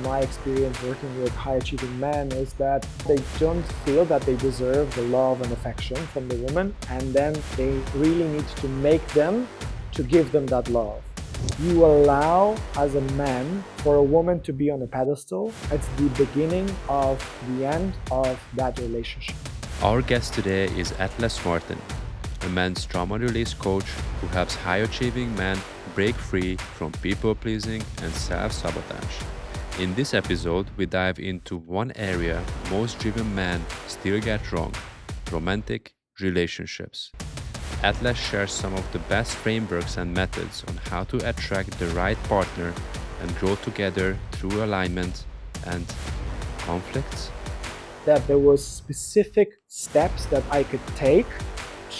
my experience working with high-achieving men is that they don't feel that they deserve the love and affection from the woman, and then they really need to make them to give them that love. You allow, as a man, for a woman to be on a pedestal. It's the beginning of the end of that relationship. Our guest today is Atlas Martin, a men's trauma release coach who helps high-achieving men break free from people-pleasing and self-sabotage. In this episode, we dive into one area most driven men still get wrong: romantic relationships. Atlas shares some of the best frameworks and methods on how to attract the right partner and grow together through alignment and conflicts. That there was specific steps that I could take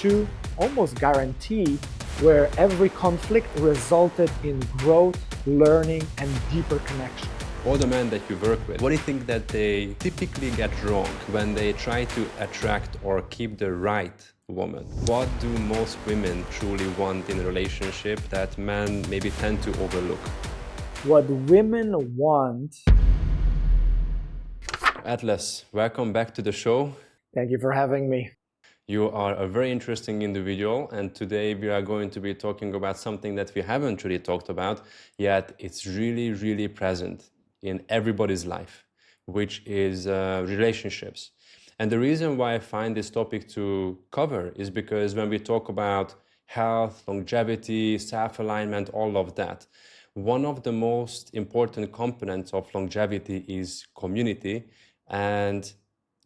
to almost guarantee where every conflict resulted in growth, learning, and deeper connection. All the men that you work with, what do you think that they typically get wrong when they try to attract or keep the right woman? What do most women truly want in a relationship that men maybe tend to overlook? What women want. Atlas, welcome back to the show. Thank you for having me. You are a very interesting individual, and today we are going to be talking about something that we haven't really talked about, yet it's really present in everybody's life, which is relationships. And the reason why I find this topic to cover is because when we talk about health, longevity, self-alignment, all of that, one of the most important components of longevity is community, and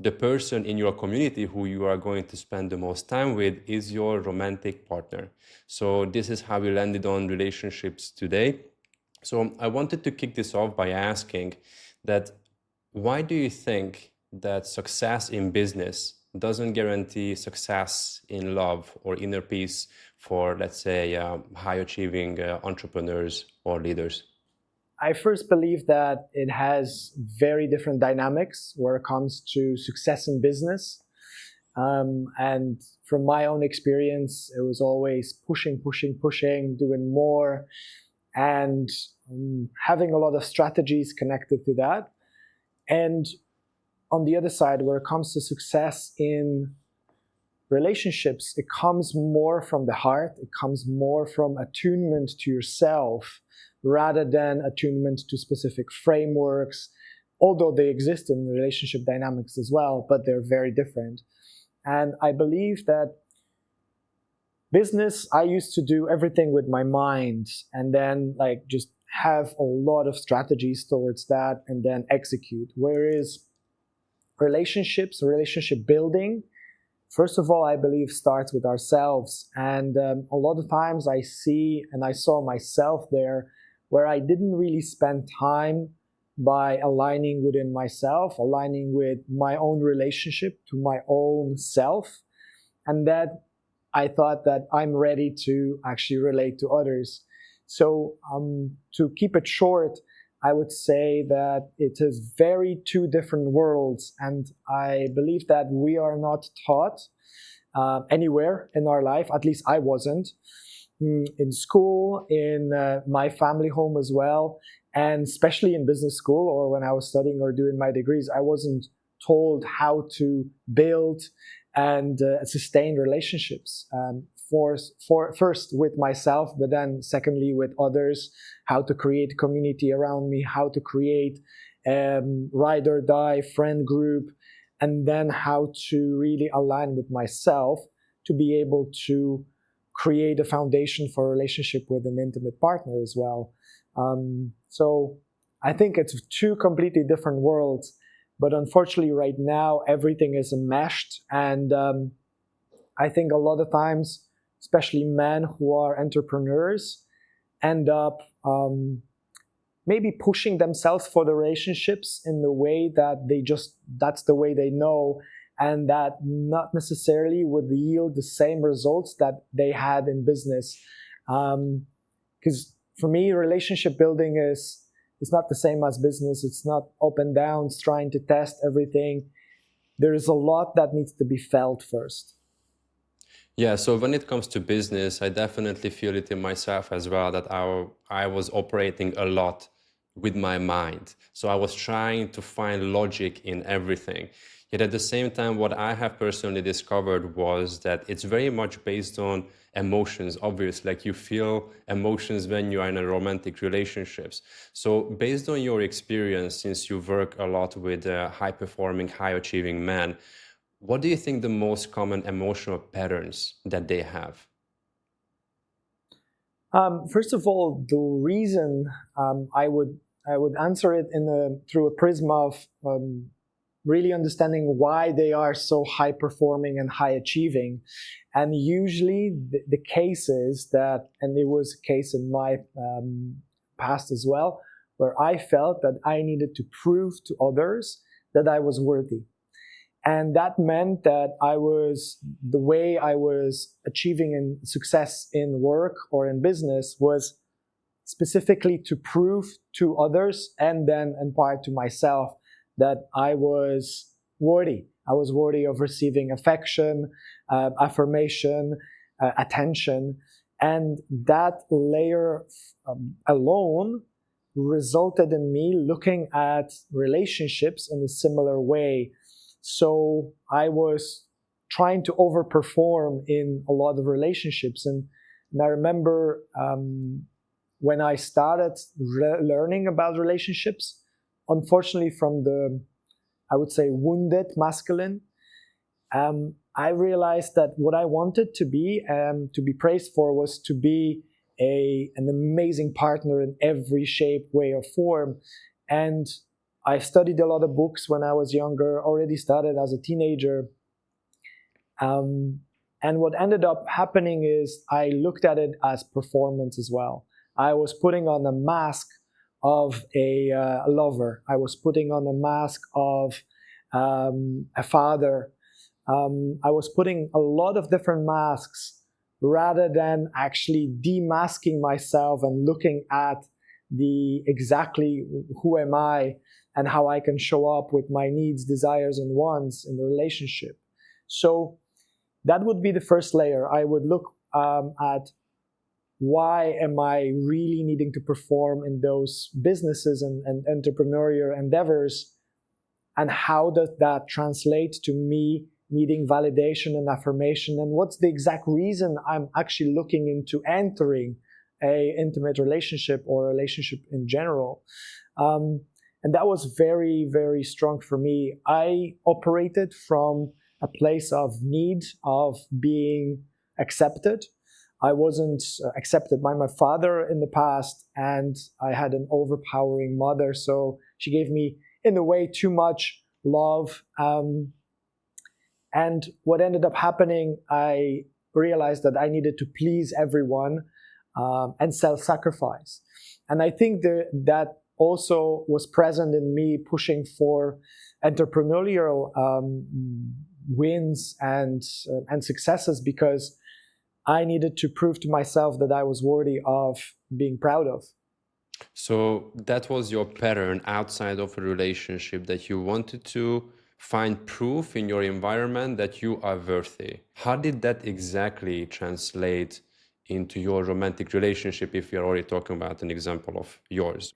the person in your community who you are going to spend the most time with is your romantic partner. So this is how we landed on relationships today. So I wanted to kick this off by asking that why do you think that success in business doesn't guarantee success in love or inner peace for, let's say, high-achieving entrepreneurs or leaders? I first believe that it has very different dynamics where it comes to success in business. And from my own experience, it was always pushing, doing more, and having a lot of strategies connected to that. And on the other side, where it comes to success in relationships, it comes more from the heart, it comes more from attunement to yourself, rather than attunement to specific frameworks, although they exist in relationship dynamics as well, but they're very different. And I believe that business, I used to do everything with my mind and then just have a lot of strategies towards that and then execute. Whereas relationships, relationship building, first of all, I believe starts with ourselves. And a lot of times I see, and I saw myself there, where I didn't really spend time by aligning within myself, aligning with my own relationship to my own self. And that I thought that I'm ready to actually relate to others. So to keep it short, I would say that it is very two different worlds. And I believe that we are not taught anywhere in our life, at least I wasn't, in school, in my family home as well, and especially in business school or when I was studying or doing my degrees, I wasn't told how to build and sustain relationships. First with myself, but then secondly with others, how to create community around me, how to create ride or die friend group, and then how to really align with myself to be able to create a foundation for a relationship with an intimate partner as well. So I think it's two completely different worlds, but unfortunately right now everything is enmeshed, and I think a lot of times, especially men who are entrepreneurs, end up maybe pushing themselves for the relationships in the way that that's the way they know, and that not necessarily would yield the same results that they had in business. Because for me, relationship building is not the same as business. It's not up and downs, trying to test everything. There is a lot that needs to be felt first. Yeah, so when it comes to business, I definitely feel it in myself as well, that I was operating a lot with my mind. So I was trying to find logic in everything. Yet at the same time, what I have personally discovered was that it's very much based on emotions, obviously. Like you feel emotions when you are in a romantic relationships. So based on your experience, since you work a lot with high-performing, high-achieving men, what do you think the most common emotional patterns that they have? First of all, the reason I would answer it through a prism of really understanding why they are so high performing and high achieving. And usually the case is that, and it was a case in my past as well, where I felt that I needed to prove to others that I was worthy. And that meant that the way I was achieving in success in work or in business was specifically to prove to others and then in part to myself that I was worthy. I was worthy of receiving affection, affirmation, attention. And that layer alone resulted in me looking at relationships in a similar way. So I was trying to overperform in a lot of relationships. And I remember when I started learning about relationships, unfortunately from the, I would say, wounded masculine, I realized that what I wanted to be praised for was to be an amazing partner in every shape, way, or form. And I studied a lot of books when I was younger, already started as a teenager. And what ended up happening is I looked at it as performance as well. I was putting on a mask of a lover. I was putting on a mask of a father. I was putting a lot of different masks rather than actually demasking myself and looking at the exactly who am I and how I can show up with my needs, desires, and wants in the relationship. So that would be the first layer. I would look at why am I really needing to perform in those businesses and entrepreneurial endeavors, and how does that translate to me needing validation and affirmation, and what's the exact reason I'm actually looking into entering a intimate relationship or a relationship in general. And that was very, very strong for me. I operated from a place of need, of being accepted. I wasn't accepted by my father in the past, and I had an overpowering mother, so she gave me, in a way, too much love. And what ended up happening, I realized that I needed to please everyone and self-sacrifice. And I think that also was present in me pushing for entrepreneurial wins and successes, because I needed to prove to myself that I was worthy of being proud of. So that was your pattern outside of a relationship, that you wanted to find proof in your environment that you are worthy. How did that exactly translate into your romantic relationship, if you're already talking about an example of yours?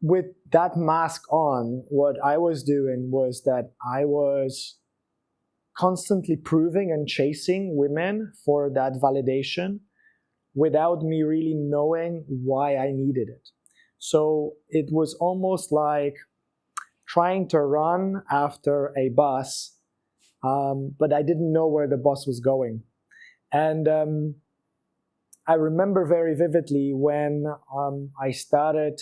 With that mask on, what I was doing was that I was constantly proving and chasing women for that validation without me really knowing why I needed it. So it was almost like trying to run after a bus, but I didn't know where the bus was going. And I remember very vividly when I started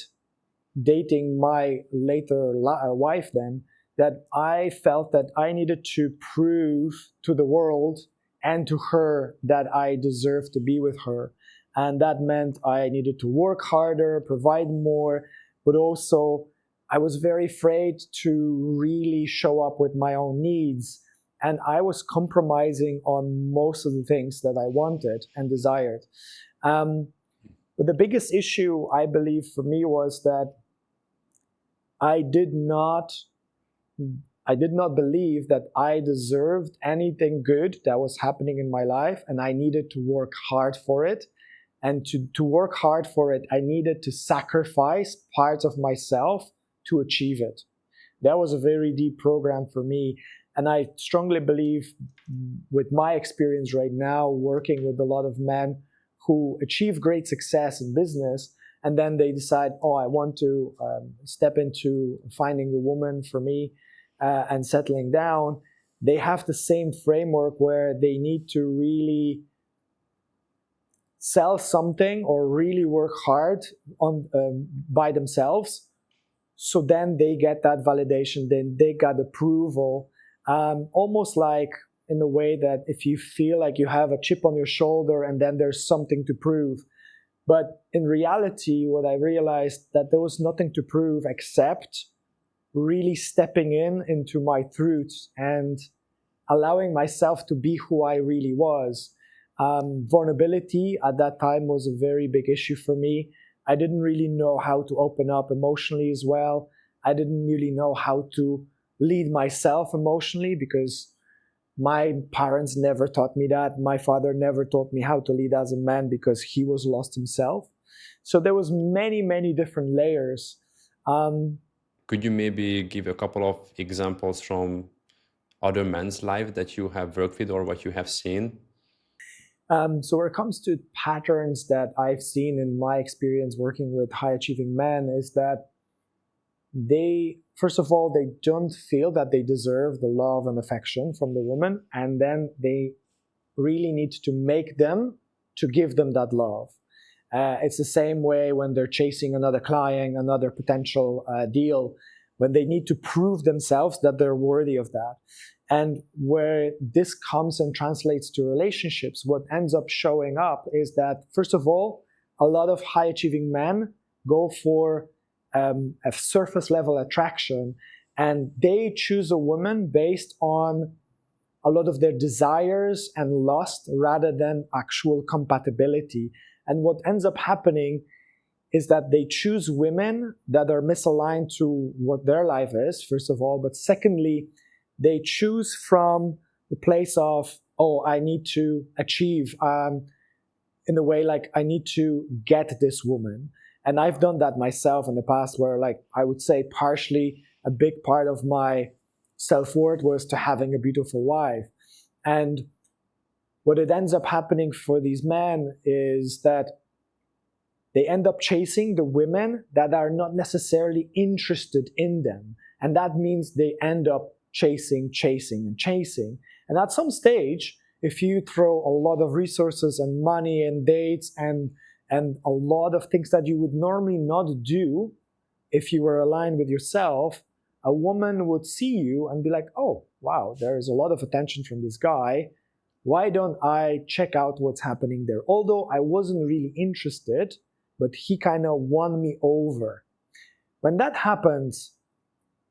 dating my later wife then, that I felt that I needed to prove to the world and to her that I deserved to be with her. And that meant I needed to work harder, provide more, but also I was very afraid to really show up with my own needs. And I was compromising on most of the things that I wanted and desired. But the biggest issue, I believe, for me was that I did not believe that I deserved anything good that was happening in my life, and I needed to work hard for it. And to work hard for it, I needed to sacrifice parts of myself to achieve it. That was a very deep program for me. And I strongly believe, with my experience right now, working with a lot of men who achieve great success in business, and then they decide, oh, I want to step into finding a woman for me and settling down. They have the same framework where they need to really sell something or really work hard on by themselves. So then they get that validation, then they got approval, almost like in a way that if you feel like you have a chip on your shoulder and then there's something to prove. But in reality, what I realized that there was nothing to prove except really stepping into my truths and allowing myself to be who I really was. Vulnerability at that time was a very big issue for me. I didn't really know how to open up emotionally as well. I didn't really know how to lead myself emotionally because my parents never taught me that. My father never taught me how to lead as a man because he was lost himself. So there was many different layers. Could you maybe give a couple of examples from other men's life that you have worked with or what you have seen? So when it comes to patterns that I've seen in my experience working with high achieving men is that they, first of all, they don't feel that they deserve the love and affection from the woman, and then they really need to make them to give them that love. It's the same way when they're chasing another client, another potential deal, when they need to prove themselves that they're worthy of that. And where this comes and translates to relationships, what ends up showing up is that, first of all, a lot of high achieving men go for a surface level attraction, and they choose a woman based on a lot of their desires and lust rather than actual compatibility. And what ends up happening is that they choose women that are misaligned to what their life is, first of all, but secondly, they choose from the place of, oh, I need to achieve, in a way like I need to get this woman. And I've done that myself in the past where, like, I would say partially a big part of my self-worth was to having a beautiful wife. And what it ends up happening for these men is that they end up chasing the women that are not necessarily interested in them. And that means they end up chasing. And at some stage, if you throw a lot of resources and money and dates and a lot of things that you would normally not do if you were aligned with yourself, a woman would see you and be like, oh, wow, there's a lot of attention from this guy. Why don't I check out what's happening there? Although I wasn't really interested, but he kind of won me over. When that happens,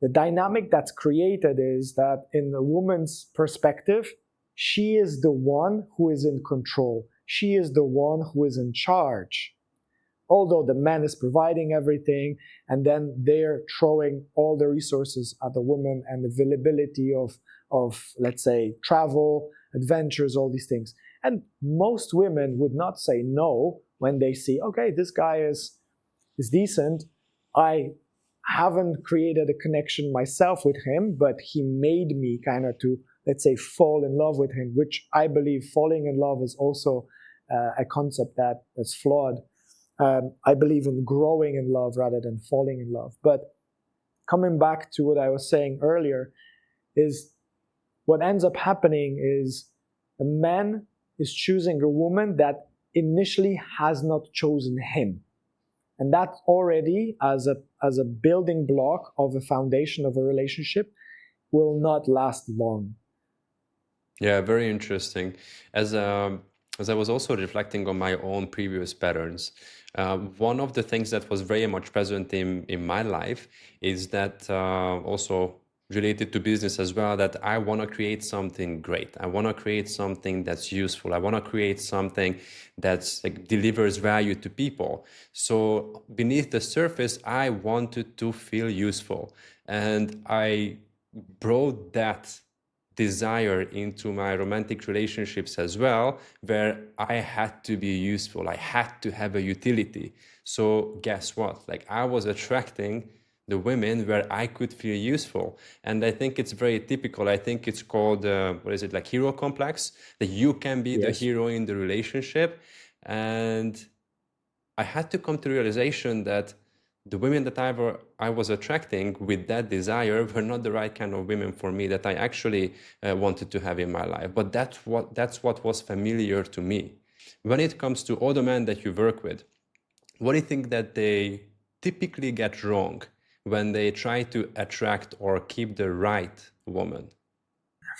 the dynamic that's created is that in the woman's perspective, she is the one who is in control. She is the one who is in charge. Although the man is providing everything, and then they're throwing all the resources at the woman and availability of, let's say, travel, adventures, all these things. And most women would not say no when they see, okay, this guy is decent. I haven't created a connection myself with him, but he made me kind of to, let's say, fall in love with him, which I believe falling in love is also a concept that's flawed. I believe in growing in love rather than falling in love. But coming back to what I was saying earlier, is what ends up happening is a man is choosing a woman that initially has not chosen him. And that already, as a building block of a foundation of a relationship, will not last long. Yeah, very interesting. As I was also reflecting on my own previous patterns, one of the things that was very much present in my life is that also related to business as well, that I want to create something great. I want to create something that's useful. I want to create something that's like delivers value to people. So beneath the surface, I wanted to feel useful, and I brought that desire into my romantic relationships as well, where I had to be useful, I had to have a utility. So guess what? Like, I was attracting the women where I could feel useful. And I think it's very typical. I think it's called, what is it, like hero complex, that you can be the Yes. hero in the relationship. And I had to come to the realization that the women that I was attracting with that desire were not the right kind of women for me that I actually wanted to have in my life. But that's what was familiar to me. When it comes to other men that you work with, what do you think that they typically get wrong when they try to attract or keep the right woman?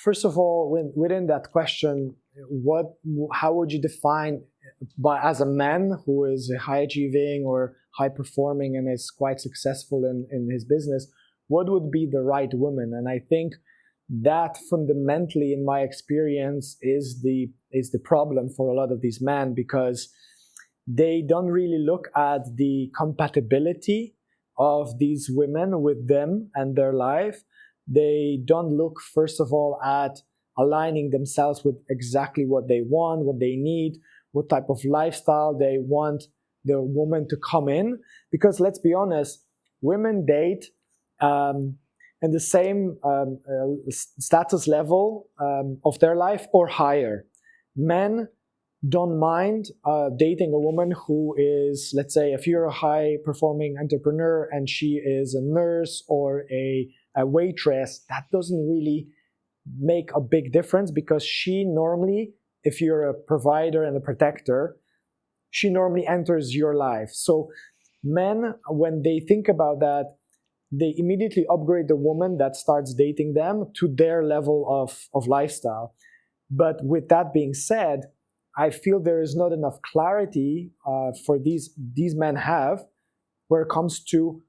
First of all, within that question, how would you define, as a man who is high achieving or high performing and is quite successful in his business, what would be the right woman? And I think that fundamentally, in my experience, is the problem for a lot of these men, because they don't really look at the compatibility of these women with them and their life. They don't look, first of all, at aligning themselves with exactly what they want, what they need, what type of lifestyle they want the woman to come in. Because let's be honest, women date in the same status level of their life or higher. Men don't mind dating a woman who is, let's say, if you're a high performing entrepreneur and she is a nurse or a waitress, that doesn't really make a big difference, because she normally, if you're a provider and a protector, she normally enters your life. So men, when they think about that, they immediately upgrade the woman that starts dating them to their level of lifestyle. But with that being said, I feel there is not enough clarity for these men have, where it comes to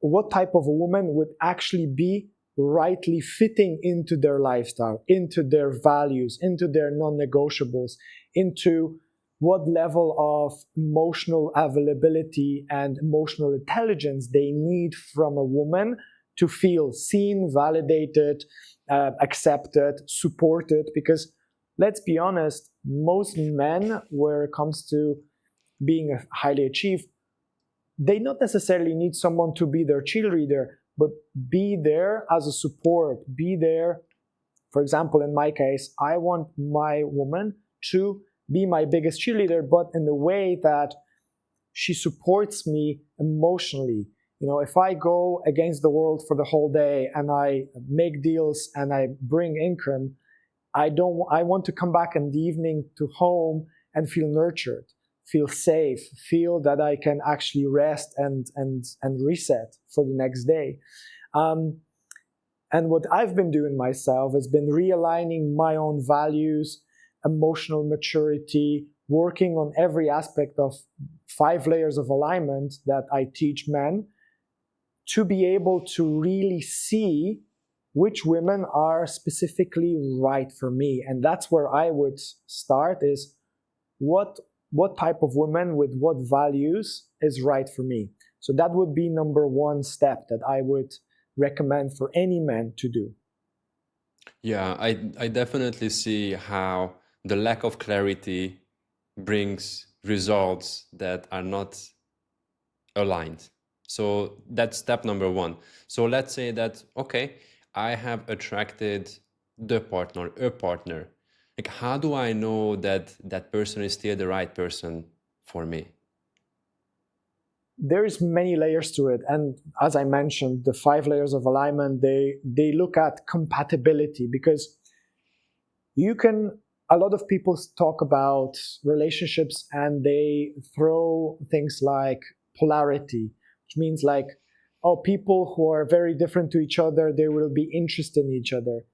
what type of a woman would actually be rightly fitting into their lifestyle, into their values, into their non-negotiables, into what level of emotional availability and emotional intelligence they need from a woman to feel seen, validated, accepted, supported. Because let's be honest, most men, where it comes to being highly achieved, they not necessarily need someone to be their cheerleader, but be there as a support, be there. For example, in my case, I want my woman to be my biggest cheerleader, but in the way that she supports me emotionally. You know, if I go against the world for the whole day and I make deals and I bring income, I want to come back in the evening to home and feel nurtured, feel safe, feel that I can actually rest and reset for the next day. And what I've been doing myself has been realigning my own values, emotional maturity, working on every aspect of 5 layers of alignment that I teach men, to be able to really see which women are specifically right for me. And that's where I would start, is what type of woman with what values is right for me. So that would be number one step that I would recommend for any man to do. Yeah, I definitely see how the lack of clarity brings results that are not aligned. So that's step number one. So let's say that, okay, I have attracted the partner, a partner. Like, how do I know that that person is still the right person for me? There's many layers to it, and as I mentioned, the 5 layers of alignment, they look at compatibility, because a lot of people talk about relationships and they throw things like polarity, which means like, oh, people who are very different to each other, they will be interested in each other.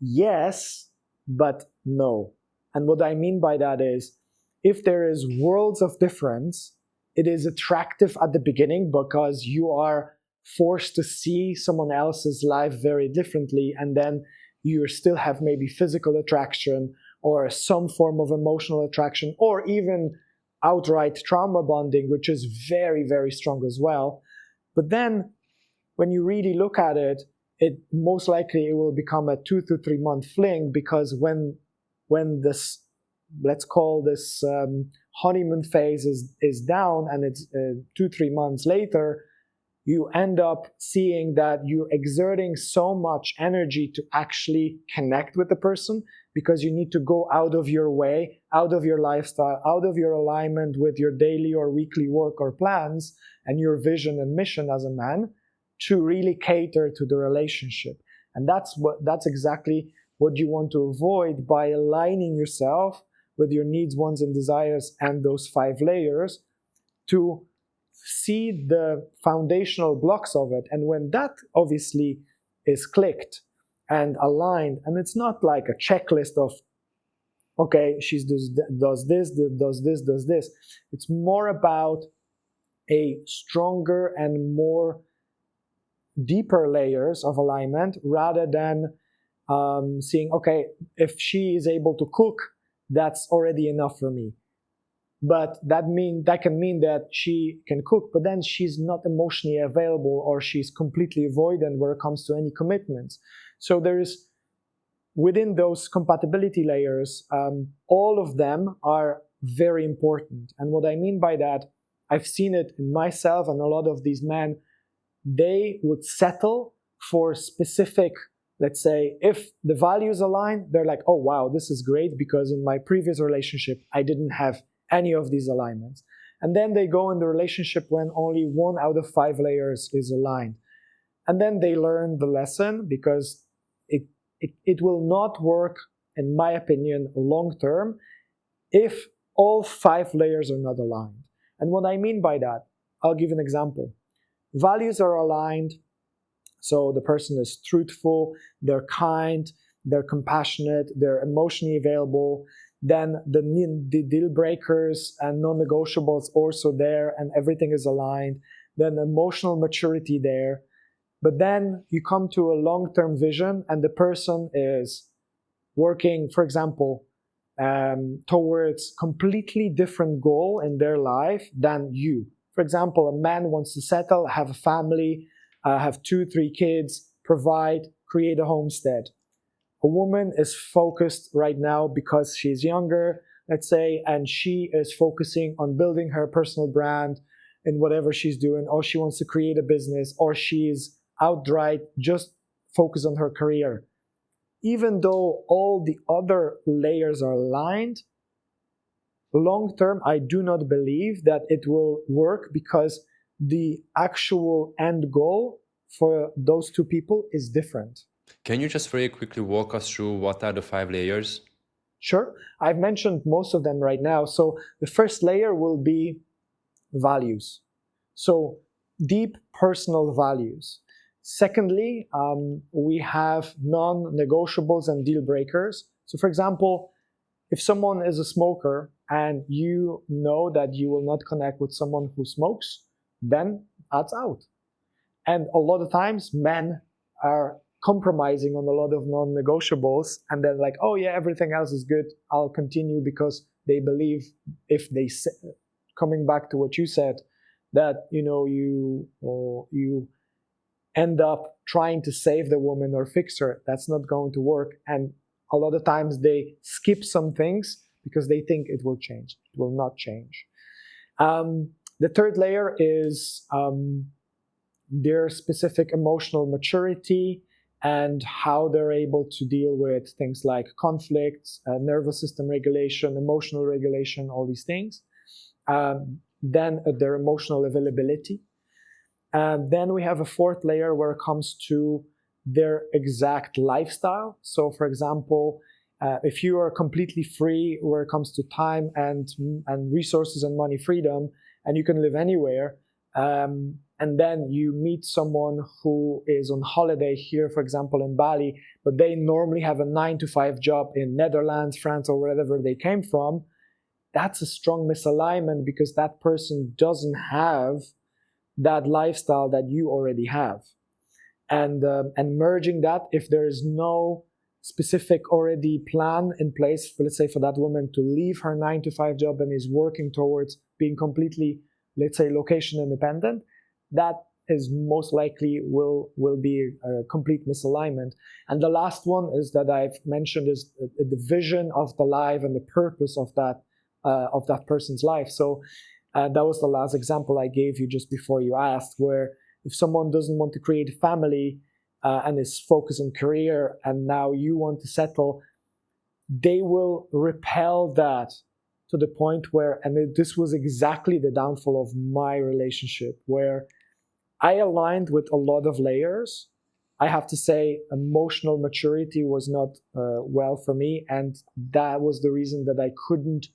Yes, but no. And what I mean by that is, if there is worlds of difference, it is attractive at the beginning because you are forced to see someone else's life very differently, and then you still have maybe physical attraction or some form of emotional attraction, or even outright trauma bonding, which is very, very strong as well. But then when you really look at it, it most likely it will become a 2 to 3 month fling, because when this, let's call this honeymoon phase is down, and it's 2 3 months later, you end up seeing that you're exerting so much energy to actually connect with the person, because you need to go out of your way, out of your lifestyle, out of your alignment with your daily or weekly work or plans and your vision and mission as a man, to really cater to the relationship. And that's exactly what you want to avoid by aligning yourself with your needs, wants, and desires, and those 5 layers, to see the foundational blocks of it. And when that obviously is clicked and aligned, and it's not like a checklist of, okay, she does this, it's more about a stronger and more deeper layers of alignment, rather than seeing, okay, if she is able to cook, that's already enough for me. But that can mean that she can cook, but then she's not emotionally available, or she's completely avoidant where it comes to any commitments. So there is, within those compatibility layers, all of them are very important. And what I mean by that, I've seen it in myself and a lot of these men. They would settle for specific, let's say, if the values align, they're like, oh wow, this is great, because in my previous relationship I didn't have any of these alignments. And then they go in the relationship when only 1 out of 5 layers is aligned. And then they learn the lesson, because it will not work, in my opinion, long term, if all 5 layers are not aligned. And what I mean by that, I'll give an example. Values are aligned, so the person is truthful, they're kind, they're compassionate, they're emotionally available. Then the deal breakers and non-negotiables also there, and everything is aligned. Then emotional maturity there. But then you come to a long-term vision, and the person is working, for example, towards completely different goal in their life than you. For example, a man wants to settle, have a family, have 2-3 kids, provide, create a homestead. A woman is focused right now because she's younger, let's say, and she is focusing on building her personal brand in whatever she's doing, or she wants to create a business, or she's outright just focused on her career. Even though all the other layers are aligned, long term, I do not believe that it will work, because the actual end goal for those 2 people is different. Can you just very quickly walk us through what are the 5 layers? Sure. I've mentioned most of them right now. So the first layer will be values. So deep personal values. Secondly, we have non-negotiables and deal breakers. So for example, if someone is a smoker and you know that you will not connect with someone who smokes, then that's out. And a lot of times men are compromising on a lot of non-negotiables, and then like, oh yeah, everything else is good, I'll continue, because they believe, if they coming back to what you said, that you end up trying to save the woman or fix her. That's not going to work. And a lot of times they skip some things because they think it will change. It will not change. The third layer is their specific emotional maturity and how they're able to deal with things like conflicts, nervous system regulation, emotional regulation, all these things. Then their emotional availability. And then we have a fourth layer where it comes to their exact lifestyle. So for example, if you are completely free where it comes to time and resources and money freedom, and you can live anywhere, and then you meet someone who is on holiday here, for example, in Bali, but they normally have a 9-to-5 job in Netherlands, France, or wherever they came from, that's a strong misalignment, because that person doesn't have that lifestyle that you already have. And merging that, if there is no specific already plan in place, for, let's say, for that woman to leave her 9-to-5 job and is working towards being completely, let's say, location independent, that is most likely will be a complete misalignment. And the last one is that I've mentioned is the vision of the life and the purpose of that person's life. So that was the last example I gave you just before you asked, where if someone doesn't want to create a family and is focused on career, and now you want to settle, they will repel that to the point where, and this was exactly the downfall of my relationship, where I aligned with a lot of layers. I have to say, emotional maturity was not well for me, and that was the reason that I couldn't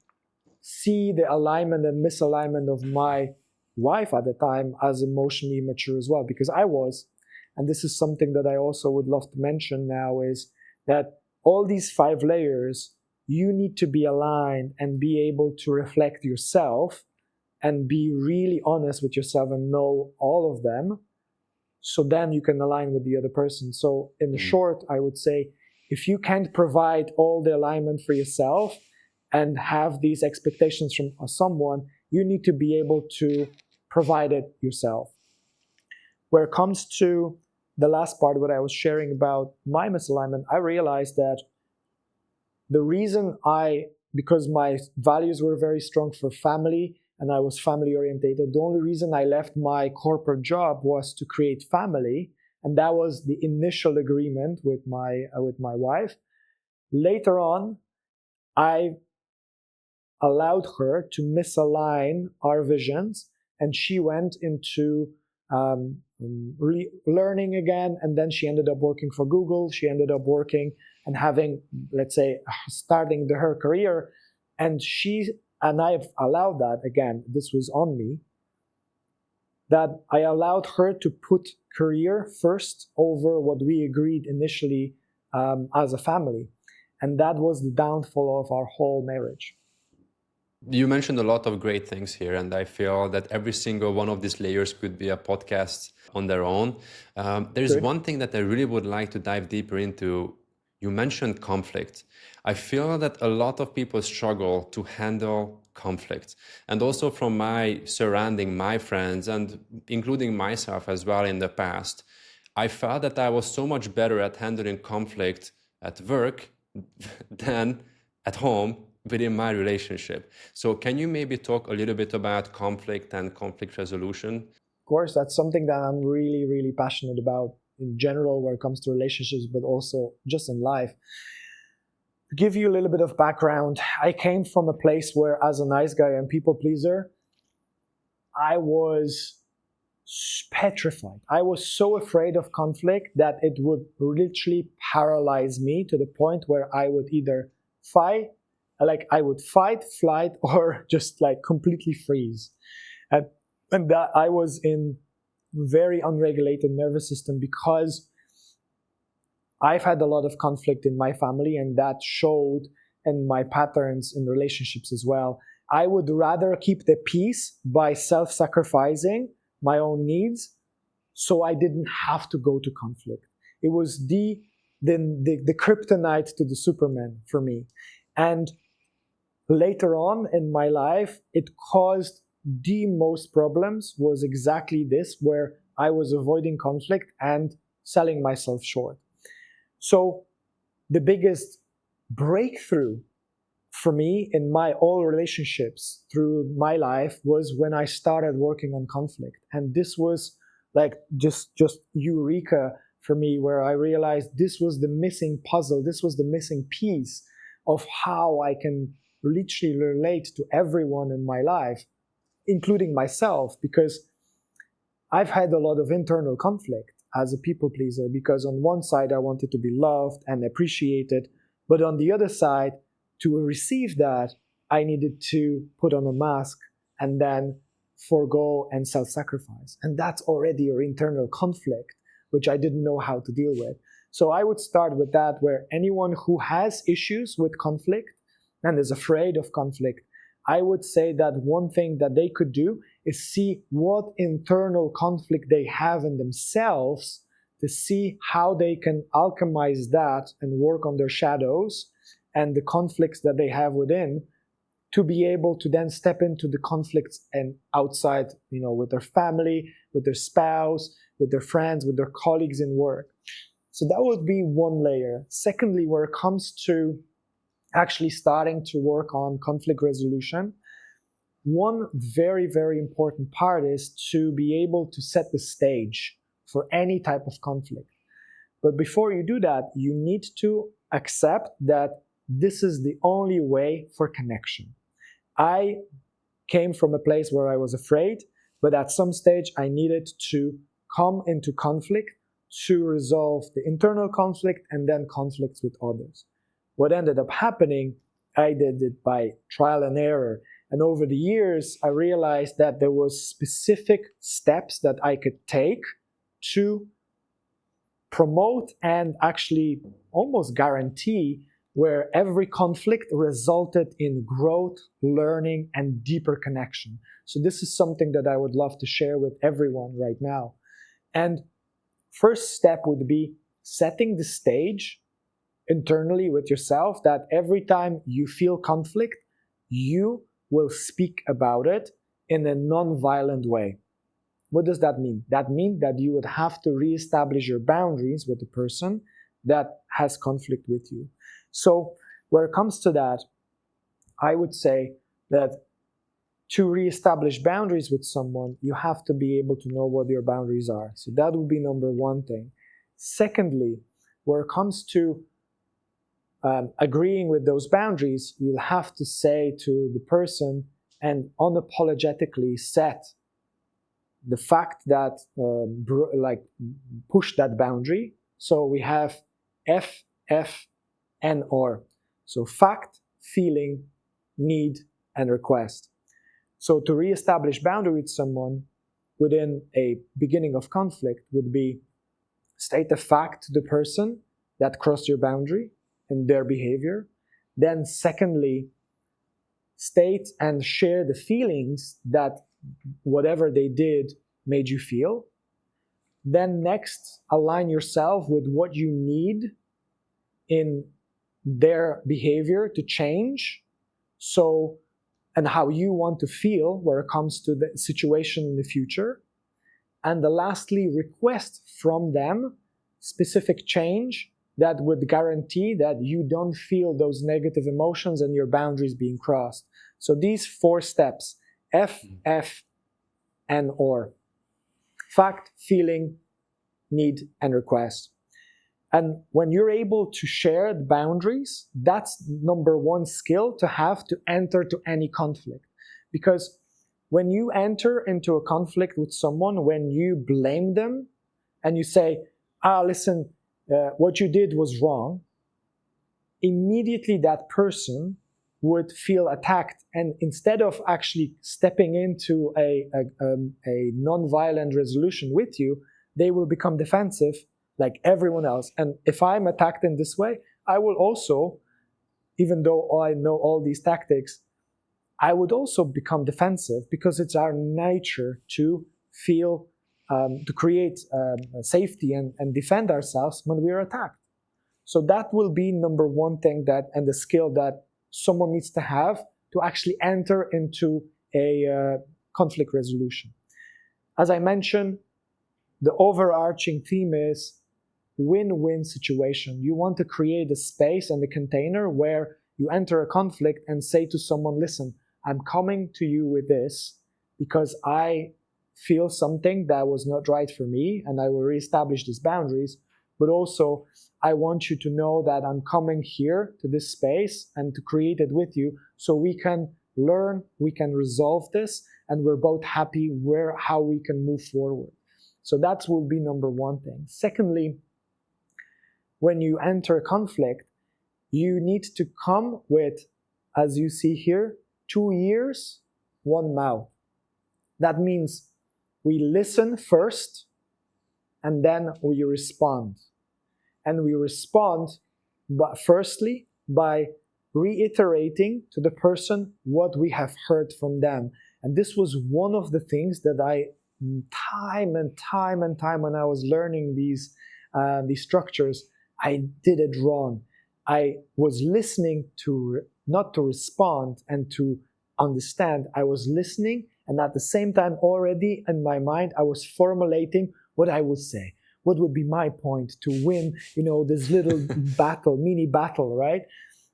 see the alignment and misalignment of my wife at the time as emotionally mature as well, because I was. And this is something that I also would love to mention now, is that all these 5 layers, you need to be aligned and be able to reflect yourself and be really honest with yourself and know all of them. So then you can align with the other person. So in short, I would say, if you can't provide all the alignment for yourself and have these expectations from someone, you need to be able to provide it yourself. Where it comes to the last part, what I was sharing about my misalignment, I realized that the reason because my values were very strong for family and I was family orientated, the only reason I left my corporate job was to create family. And that was the initial agreement with my wife. Later on, I allowed her to misalign our visions, and she went into learning again, and then she ended up working for Google. She ended up working and having, let's say, starting her career, and I've allowed that. Again, this was on me, that I allowed her to put career first over what we agreed initially as a family, and that was the downfall of our whole marriage. You mentioned a lot of great things here, and I feel that every single one of these layers could be a podcast on their own. There's one thing that I really would like to dive deeper into. You mentioned conflict. I feel that a lot of people struggle to handle conflict. And also from my surrounding, my friends, and including myself as well in the past, I felt that I was so much better at handling conflict at work than at home within my relationship. So can you maybe talk a little bit about conflict and conflict resolution? Of course, that's something that I'm really, really passionate about in general when it comes to relationships, but also just in life. To give you a little bit of background, I came from a place where, as a nice guy and people pleaser, I was petrified. I was so afraid of conflict that it would literally paralyze me to the point where I would either fight, flight, or just completely freeze. And that I was in very unregulated nervous system because I've had a lot of conflict in my family, and that showed in my patterns in relationships as well. I would rather keep the peace by self-sacrificing my own needs so I didn't have to go to conflict. It was the kryptonite to the Superman for me. And later on in my life, it caused the most problems was exactly this, where I was avoiding conflict and selling myself short. So the biggest breakthrough for me in my all relationships through my life was when I started working on conflict. And this was just eureka for me, where I realized this was the missing puzzle. This was the missing piece of how I can literally relate to everyone in my life, including myself, because I've had a lot of internal conflict as a people pleaser, because on one side I wanted to be loved and appreciated, but on the other side, to receive that, I needed to put on a mask and then forego and self-sacrifice. And that's already your internal conflict, which I didn't know how to deal with. So I would start with that, where anyone who has issues with conflict and is afraid of conflict, I would say that one thing that they could do is see what internal conflict they have in themselves, to see how they can alchemize that and work on their shadows and the conflicts that they have within, to be able to then step into the conflicts and outside, with their family, with their spouse, with their friends, with their colleagues in work. So that would be one layer. Secondly, where it comes to actually starting to work on conflict resolution, one very, very important part is to be able to set the stage for any type of conflict. But before you do that, you need to accept that this is the only way for connection. I came from a place where I was afraid, but at some stage I needed to come into conflict to resolve the internal conflict and then conflicts with others. What ended up happening, I did it by trial and error. And over the years, I realized that there was specific steps that I could take to promote and actually almost guarantee where every conflict resulted in growth, learning, and deeper connection. So this is something that I would love to share with everyone right now. And first step would be setting the stage internally with yourself that every time you feel conflict, you will speak about it in a non-violent way. What does that mean? That means that you would have to reestablish your boundaries with the person that has conflict with you. So where it comes to that, I would say that to reestablish boundaries with someone, you have to be able to know what your boundaries are. So that would be number one thing. Secondly, where it comes to agreeing with those boundaries, you'll have to say to the person and unapologetically set the fact that push that boundary. So we have F, F, and R. So fact, feeling, need, and request. So to reestablish boundary with someone within a beginning of conflict would be state the fact to the person that crossed your boundary in their behavior. Then secondly, state and share the feelings that whatever they did made you feel. Then next, align yourself with what you need in their behavior to change. So, and how you want to feel where it comes to the situation in the future. And lastly, request from them specific change that would guarantee that you don't feel those negative emotions and your boundaries being crossed. So these 4 steps, F, F, and or. Fact, feeling, need, and request. And when you're able to share the boundaries, that's number one skill to have to enter to any conflict. Because when you enter into a conflict with someone, when you blame them and you say, listen, what you did was wrong, immediately that person would feel attacked. And instead of actually stepping into a non-violent resolution with you, they will become defensive like everyone else. And if I'm attacked in this way, I will also, even though I know all these tactics, I would also become defensive because it's our nature to feel, to create safety and defend ourselves when we are attacked. So that will be number one thing that, and the skill that someone needs to have to actually enter into a conflict resolution. As I mentioned, the overarching theme is win-win situation. You want to create a space and a container where you enter a conflict and say to someone, listen, I'm coming to you with this because I feel something that was not right for me and I will reestablish these boundaries, but also I want you to know that I'm coming here to this space and to create it with you so we can learn, we can resolve this, and we're both happy how we can move forward. So that will be number one thing. Secondly, when you enter a conflict, you need to come with, as you see here, 2 ears, 1 mouth. That means we listen first and then we respond. And we respond, but firstly, by reiterating to the person what we have heard from them. And this was one of the things that I, time and time when I was learning these structures, I did it wrong. I was listening to, not to respond and to understand. I was listening, and at the same time, already in my mind, I was formulating what I would say. What would be my point to win, this little battle, mini battle, right?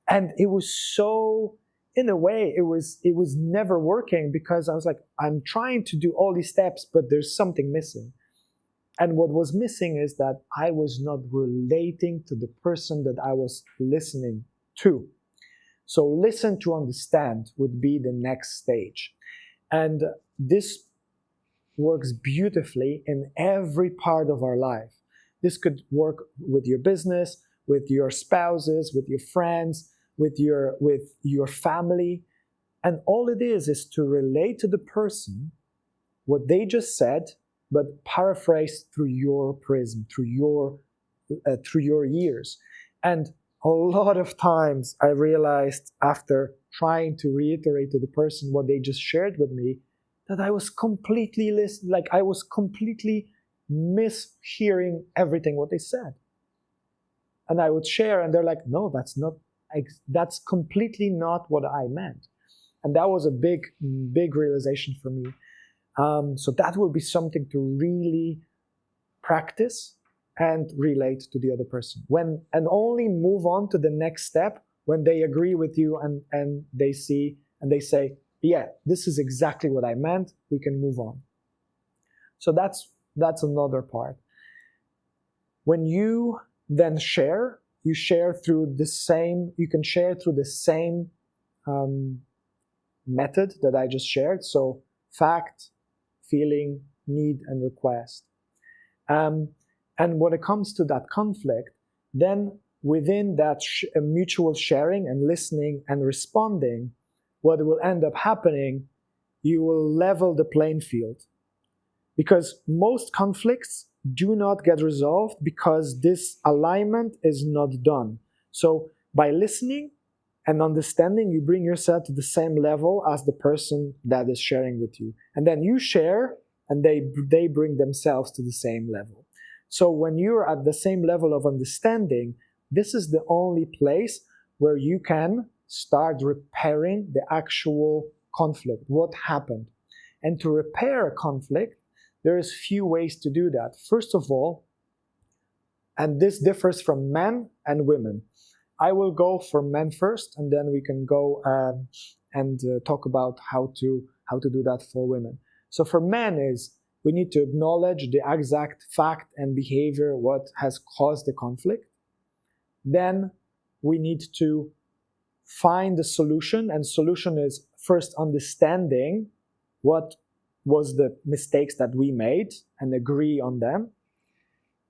And it was so, in a way, it was never working, because I was like, I'm trying to do all these steps, but there's something missing. And what was missing is that I was not relating to the person that I was listening to. So listen to understand would be the next stage. And this works beautifully in every part of our life. This could work with your business, with your spouses, with your friends, with your family. And all it is to relate to the person what they just said, but paraphrased through your prism, through your years. And a lot of times I realized, after trying to reiterate to the person what they just shared with me, that I was completely mishearing everything what they said. And I would share, and they're like, no, that's completely not what I meant. And that was a big realization for me. So that will be something to really practice and relate to the other person. And only move on to the next step when they agree with you and they see and they say, yeah, this is exactly what I meant. We can move on. So that's another part. When you then share, you can share through the same method that I just shared. So fact, feeling, need, and request. And when it comes to that conflict, then within that mutual sharing and listening and responding, what will end up happening, you will level the playing field. Because most conflicts do not get resolved because this alignment is not done. So by listening and understanding, you bring yourself to the same level as the person that is sharing with you. And then you share, and they bring themselves to the same level. So when you're at the same level of understanding, this is the only place where you can start repairing the actual conflict, what happened. And to repair a conflict, there is few ways to do that. First of all, and this differs from men and women. I will go for men first, and then we can go and talk about how to do that for women. So for men is, we need to acknowledge the exact fact and behavior, what has caused the conflict. Then we need to find the solution, and solution is first understanding what was the mistakes that we made and agree on them.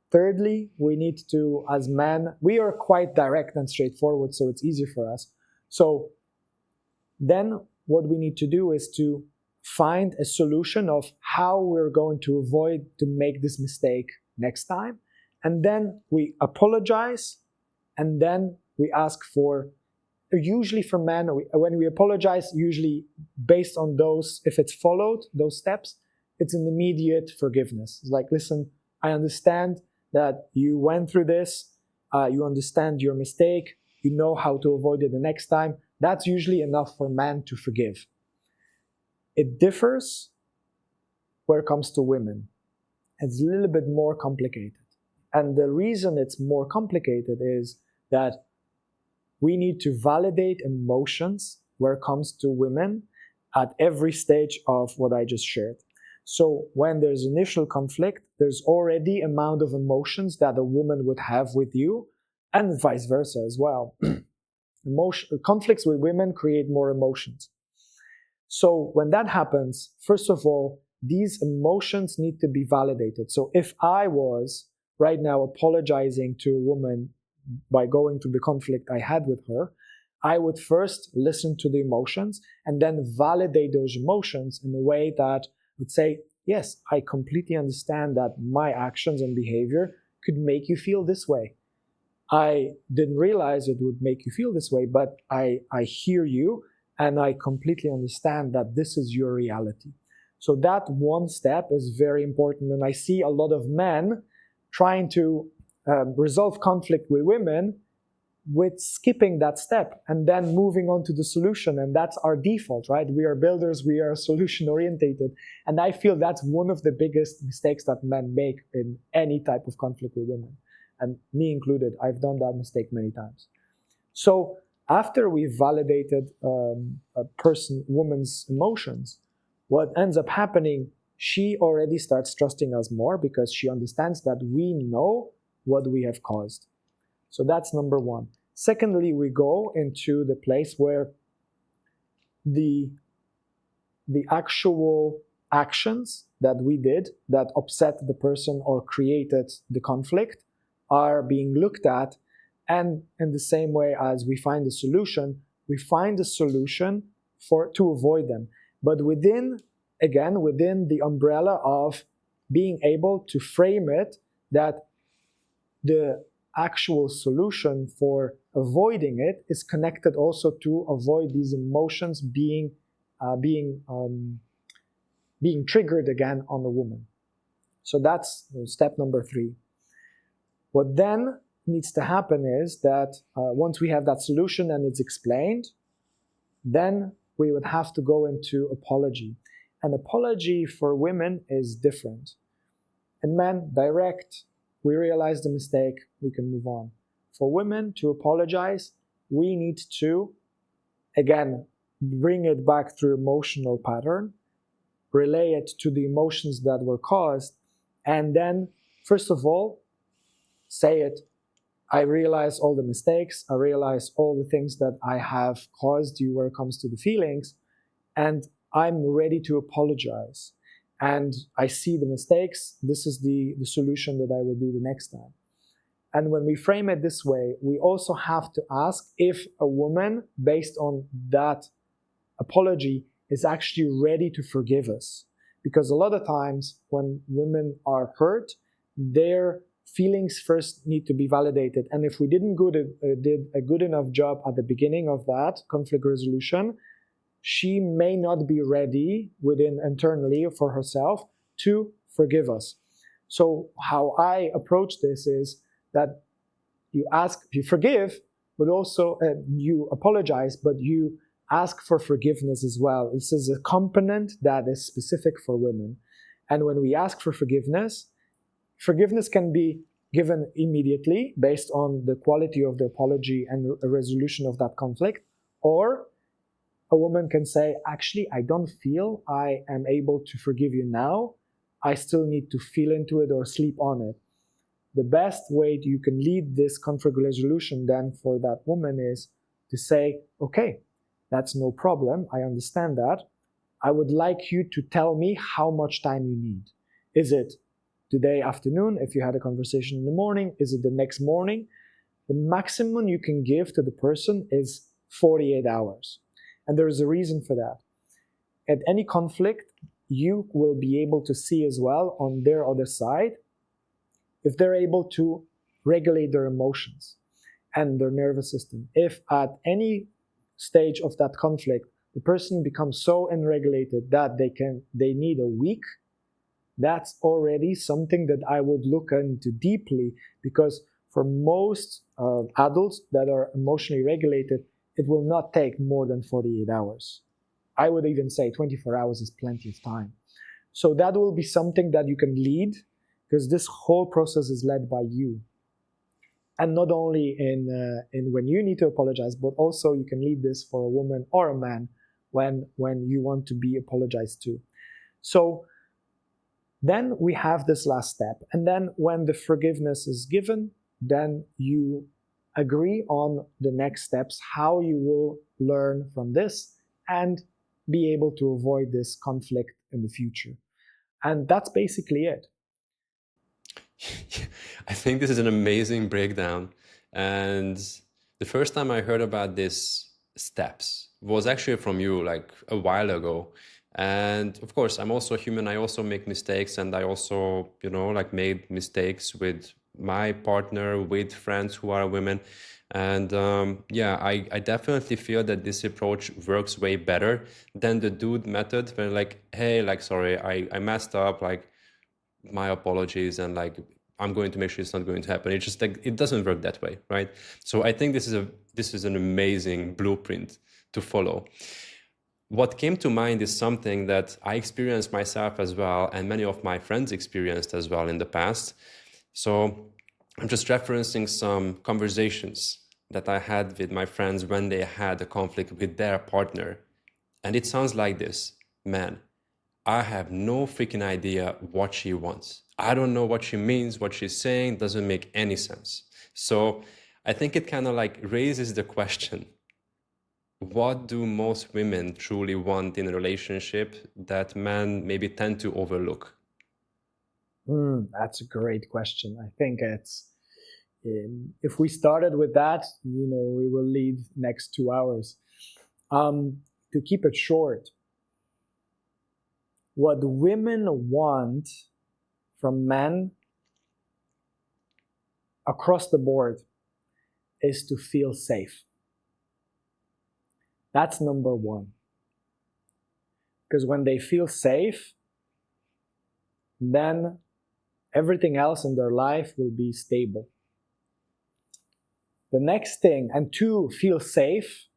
Thirdly, we need to, as men, we are quite direct and straightforward, so it's easier for us. So then what we need to do is to find a solution of how we're going to avoid to make this mistake next time. And then we apologize, and then we ask for, usually for men, when we apologize, usually based on those, if it's followed, those steps, it's an immediate forgiveness. It's like, listen, I understand that you went through this, you understand your mistake, you know how to avoid it the next time. That's usually enough for men to forgive. It differs where it comes to women. It's a little bit more complicated. And the reason it's more complicated is that we need to validate emotions where it comes to women at every stage of what I just shared. So when there's initial conflict, there's already amount of emotions that a woman would have with you, and vice versa as well. Conflicts with women create more emotions. So when that happens, first of all, these emotions need to be validated. So if I was right now apologizing to a woman by going through the conflict I had with her, I would first listen to the emotions and then validate those emotions in a way that would say, yes, I completely understand that my actions and behavior could make you feel this way. I didn't realize it would make you feel this way, but I hear you, and I completely understand that this is your reality. So that one step is very important. And I see a lot of men trying to resolve conflict with women with skipping that step and then moving on to the solution. And that's our default, right? We are builders, we are solution orientated. And I feel that's one of the biggest mistakes that men make in any type of conflict with women. And me included, I've done that mistake many times. So after we've validated woman's emotions, what ends up happening, she already starts trusting us more because she understands that we know what we have caused. So that's number one. Secondly, we go into the place where the actual actions that we did that upset the person or created the conflict are being looked at. And in the same way as we find a solution to avoid them. But within the umbrella of being able to frame it that the actual solution for avoiding it is connected also to avoid these emotions being triggered again on the woman. So that's step number 3. What then needs to happen is that once we have that solution and it's explained, then we would have to go into apology. An apology for women is different. And men, direct, we realize the mistake, we can move on. For women to apologize, we need to, again, bring it back through emotional pattern, relay it to the emotions that were caused, and then, first of all, say it. I realize all the mistakes, I realize all the things that I have caused you when it comes to the feelings, and I'm ready to apologize. And I see the mistakes, this is the solution that I will do the next time. And when we frame it this way, we also have to ask if a woman, based on that apology, is actually ready to forgive us. Because a lot of times when women are hurt, their feelings first need to be validated. And if we did a good enough job at the beginning of that conflict resolution, she may not be ready internally for herself to forgive us. So how I approach this is that you forgive, but also you apologize, but you ask for forgiveness as well. This is a component that is specific for women. And when we ask for forgiveness can be given immediately based on the quality of the apology and a resolution of that conflict, or a woman can say, actually, I don't feel I am able to forgive you now. I still need to feel into it or sleep on it. The best way you can lead this conflict resolution then for that woman is to say, okay, that's no problem. I understand that. I would like you to tell me how much time you need. Is it today afternoon if you had a conversation in the morning? Is it the next morning? The maximum you can give to the person is 48 hours. And there is a reason for that. At any conflict, you will be able to see as well on their other side if they're able to regulate their emotions and their nervous system. If at any stage of that conflict, the person becomes so unregulated that they need a week, that's already something that I would look into deeply, because for most adults that are emotionally regulated, it will not take more than 48 hours. I would even say 24 hours is plenty of time. So that will be something that you can lead, because this whole process is led by you. And not only in when you need to apologize, but also you can lead this for a woman or a man when you want to be apologized to. So then we have this last step. And then when the forgiveness is given, then you agree on the next steps, how you will learn from this and be able to avoid this conflict in the future. And that's basically it. I think this is an amazing breakdown. And the first time I heard about these steps was actually from you, like a while ago. And of course, I'm also human. I also make mistakes, and I also, like made mistakes with my partner, with friends who are women. And I definitely feel that this approach works way better than the dude method, where like, hey, like, sorry, I messed up, like, my apologies, and like, I'm going to make sure it's not going to happen. It's just like, it doesn't work that way, right? So I think this is an amazing blueprint to follow. What came to mind is something that I experienced myself as well, and many of my friends experienced as well in the past. So I'm just referencing some conversations that I had with my friends when they had a conflict with their partner. And it sounds like this: man, I have no freaking idea what she wants. I don't know what she means, what she's saying doesn't make any sense. So I think it kind of like raises the question: what do most women truly want in a relationship that men maybe tend to overlook? That's a great question. I think it's if we started with that, we will lead next 2 hours. To keep it short, what women want from men across the board is to feel safe. That's number one. Because when they feel safe, then everything else in their life will be stable. The next thing, and to feel safe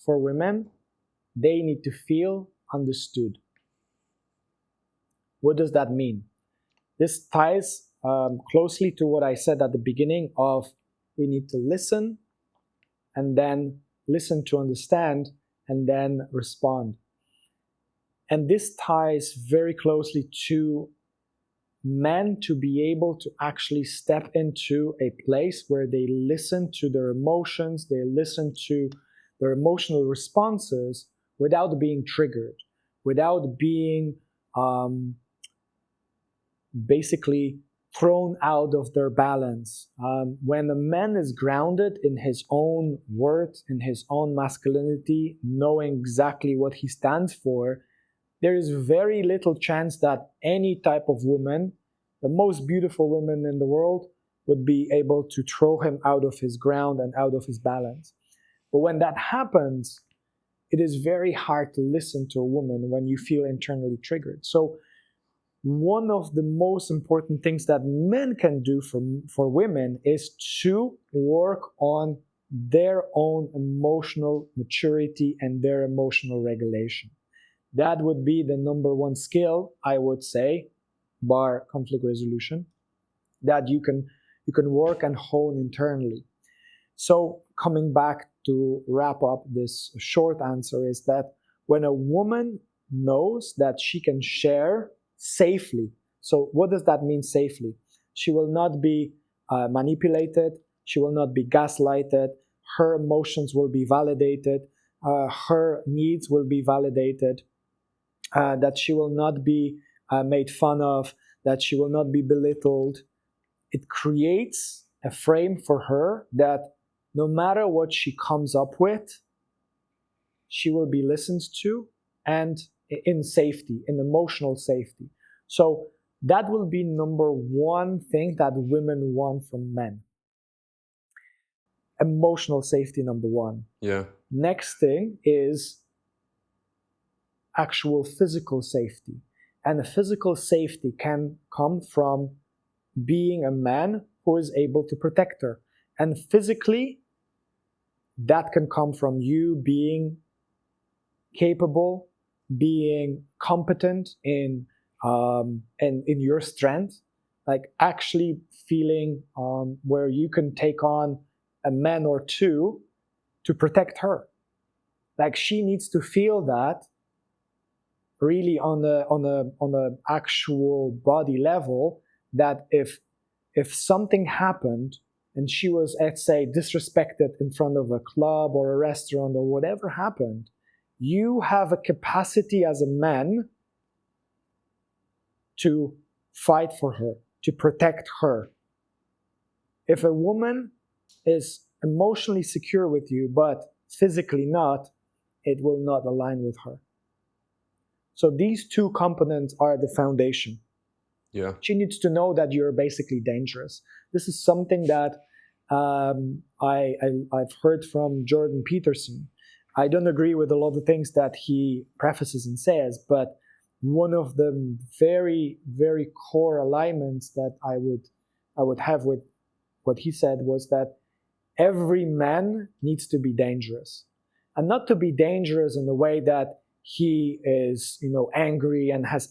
for women, they need to feel understood. What does that mean? This ties closely to what I said at the beginning of we need to listen, and then listen to understand, and then respond. And this ties very closely to men to be able to actually step into a place where they listen to their emotions, they listen to their emotional responses without being triggered, without being basically thrown out of their balance. When a man is grounded in his own worth, in his own masculinity, knowing exactly what he stands for, there is very little chance that any type of woman, the most beautiful woman in the world, would be able to throw him out of his ground and out of his balance. But when that happens, it is very hard to listen to a woman when you feel internally triggered. So one of the most important things that men can do for women is to work on their own emotional maturity and their emotional regulation. That would be the number one skill, I would say, bar conflict resolution, that you can work and hone internally. So coming back to wrap up this short answer is that when a woman knows that she can share safely, so what does that mean safely? She will not be manipulated, she will not be gaslighted, her emotions will be validated, her needs will be validated, that she will not be made fun of, that she will not be belittled. It creates a frame for her that no matter what she comes up with, she will be listened to and in safety, in emotional safety. So that will be number one thing that women want from men. Emotional safety, number one. Yeah. Next thing is actual physical safety. And the physical safety can come from being a man who is able to protect her. And physically, that can come from you being capable, being competent in your strength, like actually feeling where you can take on a man or two to protect her. Like she needs to feel that really on the actual body level, that if something happened and she was, let's say, disrespected in front of a club or a restaurant or whatever happened, you have a capacity as a man to fight for her, to protect her. If a woman is emotionally secure with you but physically not, it will not align with her. So these two components are the foundation. Yeah. She needs to know that you're basically dangerous. This is something that I've heard from Jordan Peterson. I don't agree with a lot of things that he prefaces and says, but one of the very, very core alignments that I would I would have with what he said was that every man needs to be dangerous, and not to be dangerous in the way that he is, angry and has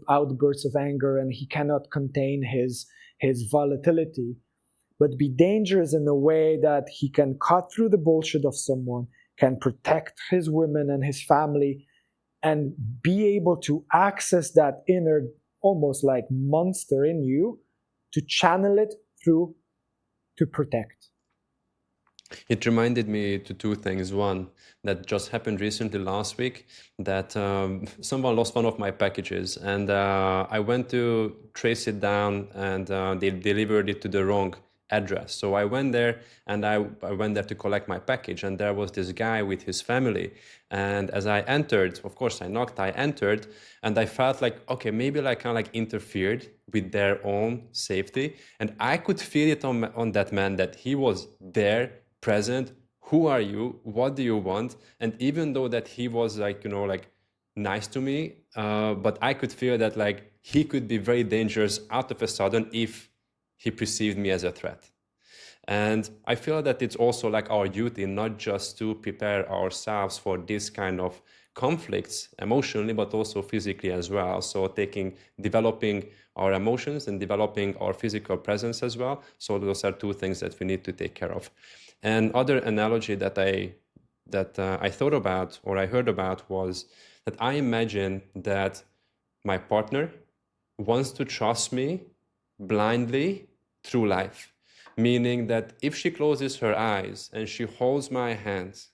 outbursts of anger and he cannot contain his volatility, but be dangerous in a way that he can cut through the bullshit of someone, can protect his women and his family, and be able to access that inner, almost like monster in you, to channel it through to protect. It reminded me to two things. One, that just happened recently last week, that someone lost one of my packages, and I went to trace it down, and they delivered it to the wrong address. So I went there, and I went there to collect my package, and there was this guy with his family. And as I entered, of course I knocked, I entered, and I felt like, okay, maybe I kind of like interfered with their own safety. And I could feel it on that man, that he was there, present. Who are you? What do you want? And even though that he was like, nice to me, but I could feel that like he could be very dangerous out of a sudden if he perceived me as a threat. And I feel that it's also like our duty not just to prepare ourselves for this kind of conflicts emotionally, but also physically as well. So developing our emotions and developing our physical presence as well. So those are two things that we need to take care of. And other analogy that I thought about or I heard about was that I imagine that my partner wants to trust me blindly through life, meaning that if she closes her eyes and she holds my hands,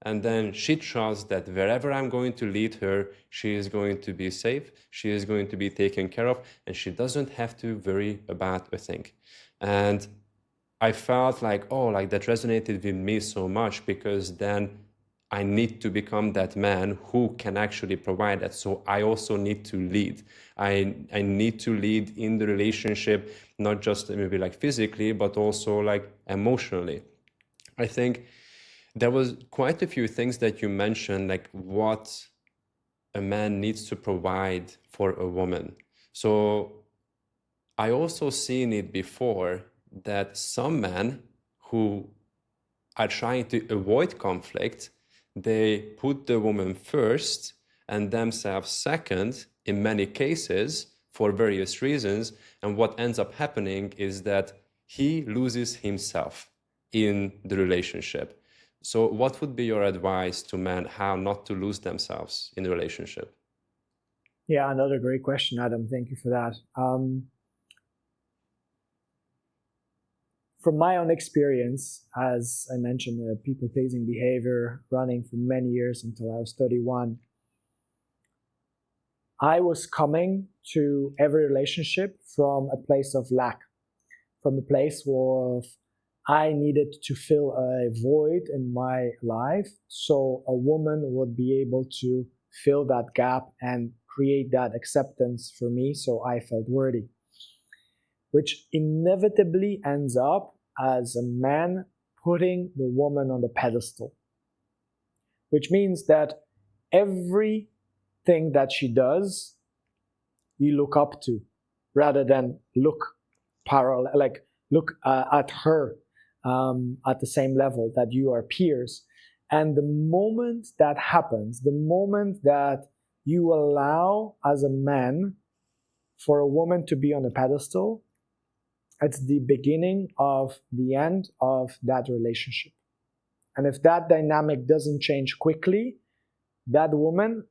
and then she trusts that wherever I'm going to lead her, she is going to be safe, she is going to be taken care of, and she doesn't have to worry about a thing. And I felt like, that resonated with me so much, because then I need to become that man who can actually provide that. So I also need to lead. I need to lead in the relationship, not just maybe like physically, but also like emotionally. I think there was quite a few things that you mentioned, like what a man needs to provide for a woman. So I also seen it before that some men who are trying to avoid conflict, they put the woman first and themselves second in many cases for various reasons. And what ends up happening is that he loses himself in the relationship. So what would be your advice to men how not to lose themselves in the relationship? Yeah, another great question, Adam. Thank you for that. From my own experience, as I mentioned, people-pleasing behavior running for many years until I was 31, I was coming to every relationship from a place of lack, from a place of I needed to fill a void in my life, so a woman would be able to fill that gap and create that acceptance for me, so I felt worthy, which inevitably ends up as a man putting the woman on the pedestal, which means that everything that she does, you look up to, rather than look parallel, like look at her at the same level that you are peers. And the moment that happens, the moment that you allow as a man for a woman to be on a pedestal, it's the beginning of the end of that relationship. And if that dynamic doesn't change quickly, that woman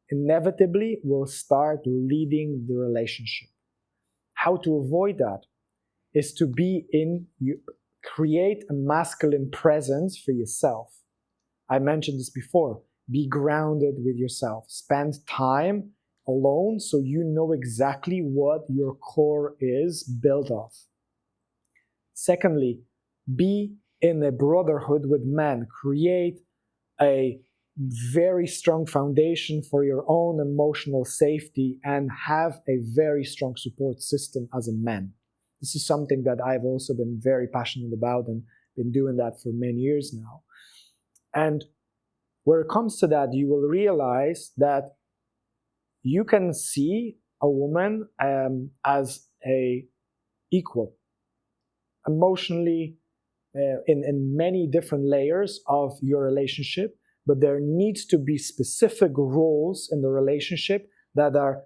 inevitably will start leading the relationship. How to avoid that is to create a masculine presence for yourself. I mentioned this before. Be grounded with yourself. Spend time alone so you know exactly what your core is built of. Secondly, be in a brotherhood with men. Create a very strong foundation for your own emotional safety and have a very strong support system as a man. This is something that I've also been very passionate about and been doing that for many years now. And where it comes to that, you will realize that you can see a woman as a equal. emotionally, in many different layers of your relationship, but there needs to be specific roles in the relationship that are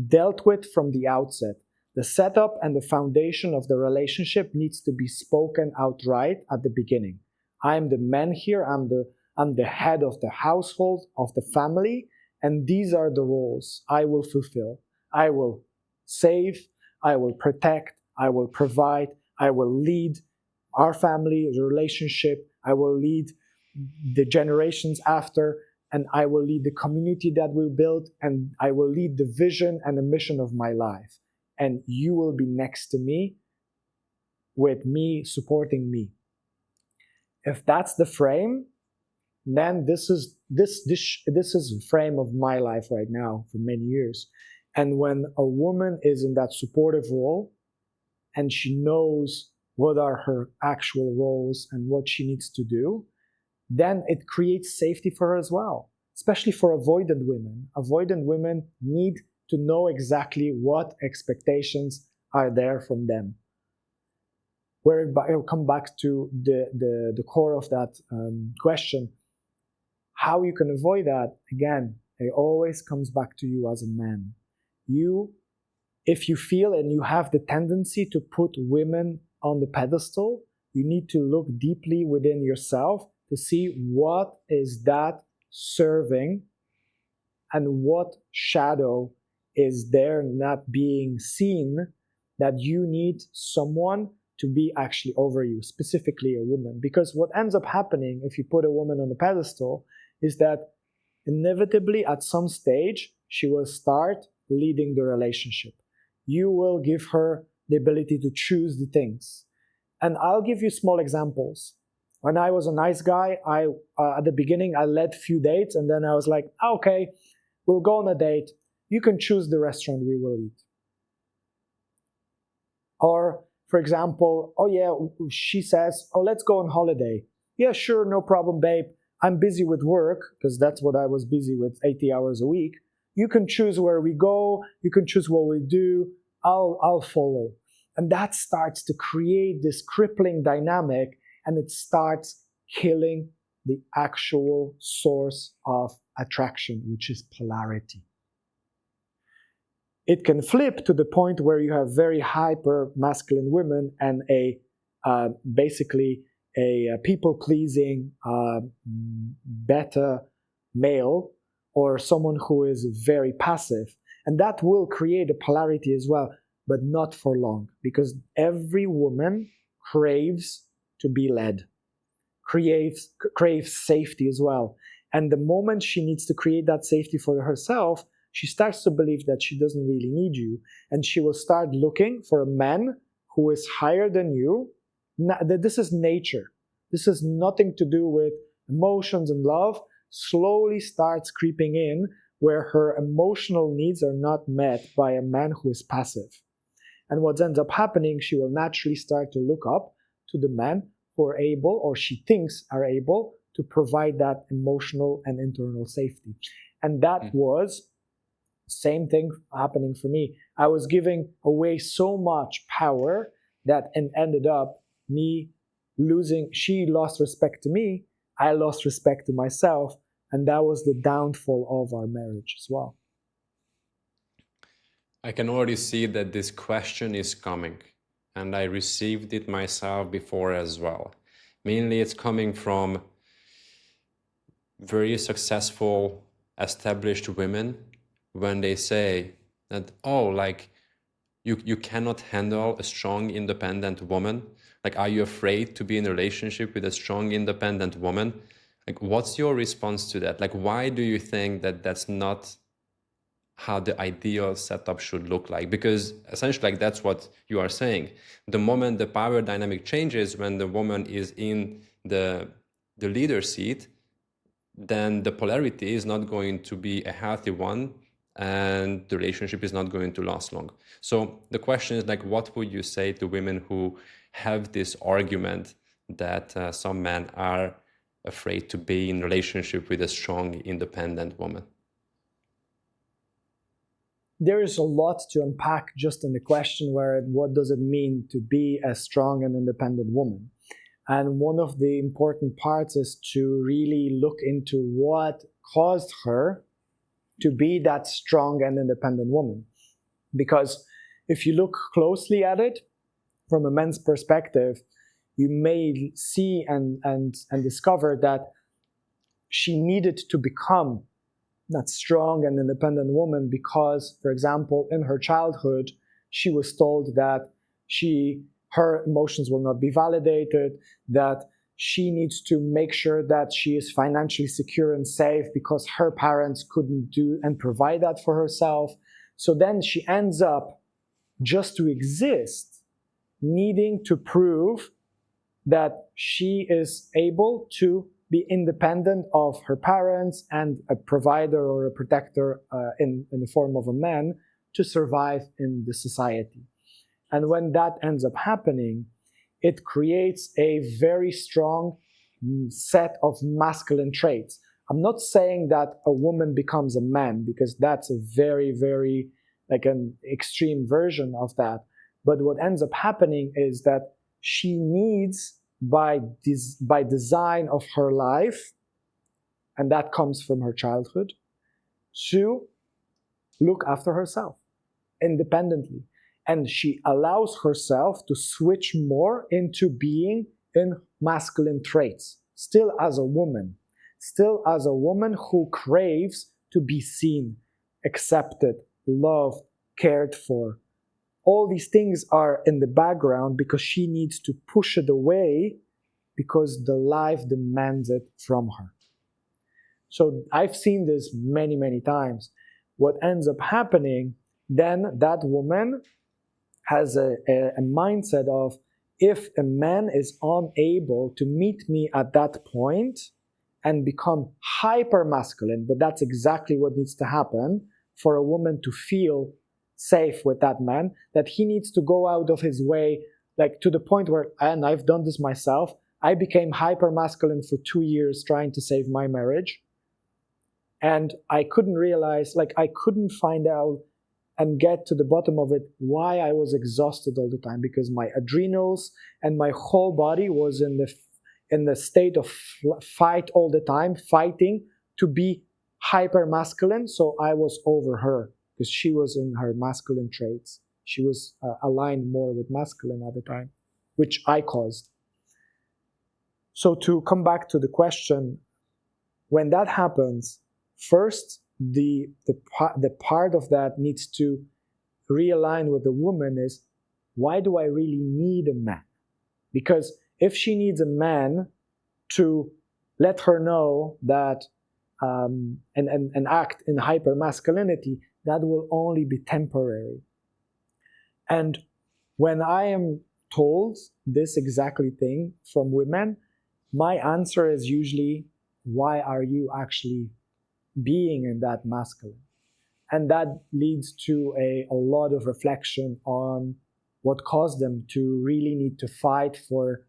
dealt with from the outset. The setup and the foundation of the relationship needs to be spoken outright at the beginning. I'm the man here, I'm the head of the household, of the family, and these are the roles I will fulfill. I will save, I will protect, I will provide, I will lead our family, the relationship, I will lead the generations after, and I will lead the community that we build, and I will lead the vision and the mission of my life. And you will be next to me, with me, supporting me. If that's the frame, then this is the frame of my life right now for many years. And when a woman is in that supportive role, and she knows what are her actual roles and what she needs to do, then it creates safety for her as well, especially for avoidant women. Avoidant women need to know exactly what expectations are there from them. Where I'll come back to the core of that question. How you can avoid that, again, it always comes back to you as a man. If you feel and you have the tendency to put women on the pedestal, you need to look deeply within yourself to see what is that serving and what shadow is there not being seen, that you need someone to be actually over you, specifically a woman. Because what ends up happening if you put a woman on the pedestal is that inevitably at some stage she will start leading the relationship. You will give her the ability to choose the things. And I'll give you small examples. When I was a nice guy, at the beginning I led few dates, and then I was like, okay, we'll go on a date. You can choose the restaurant we will eat. Or, for example, oh yeah, she says, oh, let's go on holiday. Yeah, sure, no problem, babe. I'm busy with work, because that's what I was busy with, 80 hours a week. You can choose where we go. You can choose what we do. I'll follow. And that starts to create this crippling dynamic, and it starts killing the actual source of attraction, which is polarity. It can flip to the point where you have very hyper masculine women and basically a people-pleasing beta male, or someone who is very passive. And that will create a polarity as well, but not for long, because every woman craves to be led, craves safety as well. And the moment she needs to create that safety for herself, she starts to believe that she doesn't really need you, and she will start looking for a man who is higher than you. This is nature. This has nothing to do with emotions and love. Slowly starts creeping in where her emotional needs are not met by a man who is passive. And what ends up happening, she will naturally start to look up to the men who are able, or she thinks are able, to provide that emotional and internal safety. And that was same thing happening for me. I was giving away so much power that it ended up me losing. She lost respect to me. I lost respect to myself. And that was the downfall of our marriage as well. I can already see that this question is coming, and I received it myself before as well. Mainly it's coming from very successful, established women when they say that, oh, like, you cannot handle a strong, independent woman. Like, are you afraid to be in a relationship with a strong, independent woman? Like, what's your response to that? Like, why do you think that that's not how the ideal setup should look like? Because essentially, like, that's what you are saying. The moment the power dynamic changes, when the woman is in the leader seat, then the polarity is not going to be a healthy one, and the relationship is not going to last long. So the question is, like, what would you say to women who have this argument that some men are afraid to be in relationship with a strong, independent woman? there is a lot to unpack just in the question where what does it mean to be a strong and independent woman. And one of the important parts is to really look into what caused her to be that strong and independent woman. Because if you look closely at it from a man's perspective, you may see and discover that she needed to become that strong and independent woman because, for example, in her childhood, she was told that her emotions will not be validated, that she needs to make sure that she is financially secure and safe because her parents couldn't do and provide that for herself. So then she ends up, just to exist, needing to prove that she is able to be independent of her parents and a provider or a protector in the form of a man to survive in the society. And when that ends up happening, it creates a very strong set of masculine traits. I'm not saying that a woman becomes a man, because that's a very, very like an extreme version of that. But what ends up happening is that she needs, by design of her life, and that comes from her childhood, to look after herself independently. And she allows herself to switch more into being in masculine traits, still as a woman who craves to be seen, accepted, loved, cared for. All these things are in the background because she needs to push it away because the life demands it from her. So I've seen this many, many times. What ends up happening, then that woman has a mindset of, if a man is unable to meet me at that point and become hyper masculine, but that's exactly what needs to happen for a woman to feel safe with that man, that he needs to go out of his way, like to the point where, and I've done this myself, I became hyper masculine for 2 years trying to save my marriage. And I couldn't realize, like I couldn't find out and get to the bottom of it why I was exhausted all the time, because my adrenals and my whole body was in the state of fight all the time, fighting to be hyper masculine. So I was over her because she was in her masculine traits. She was aligned more with masculine at the time, which I caused. So to come back to the question, when that happens, first, the part of that needs to realign with the woman is, why do I really need a man? Because if she needs a man to let her know that and act in hyper masculinity, that will only be temporary. And when I am told this exactly thing from women, my answer is usually, why are you actually being in that masculine? And that leads to a lot of reflection on what caused them to really need to fight for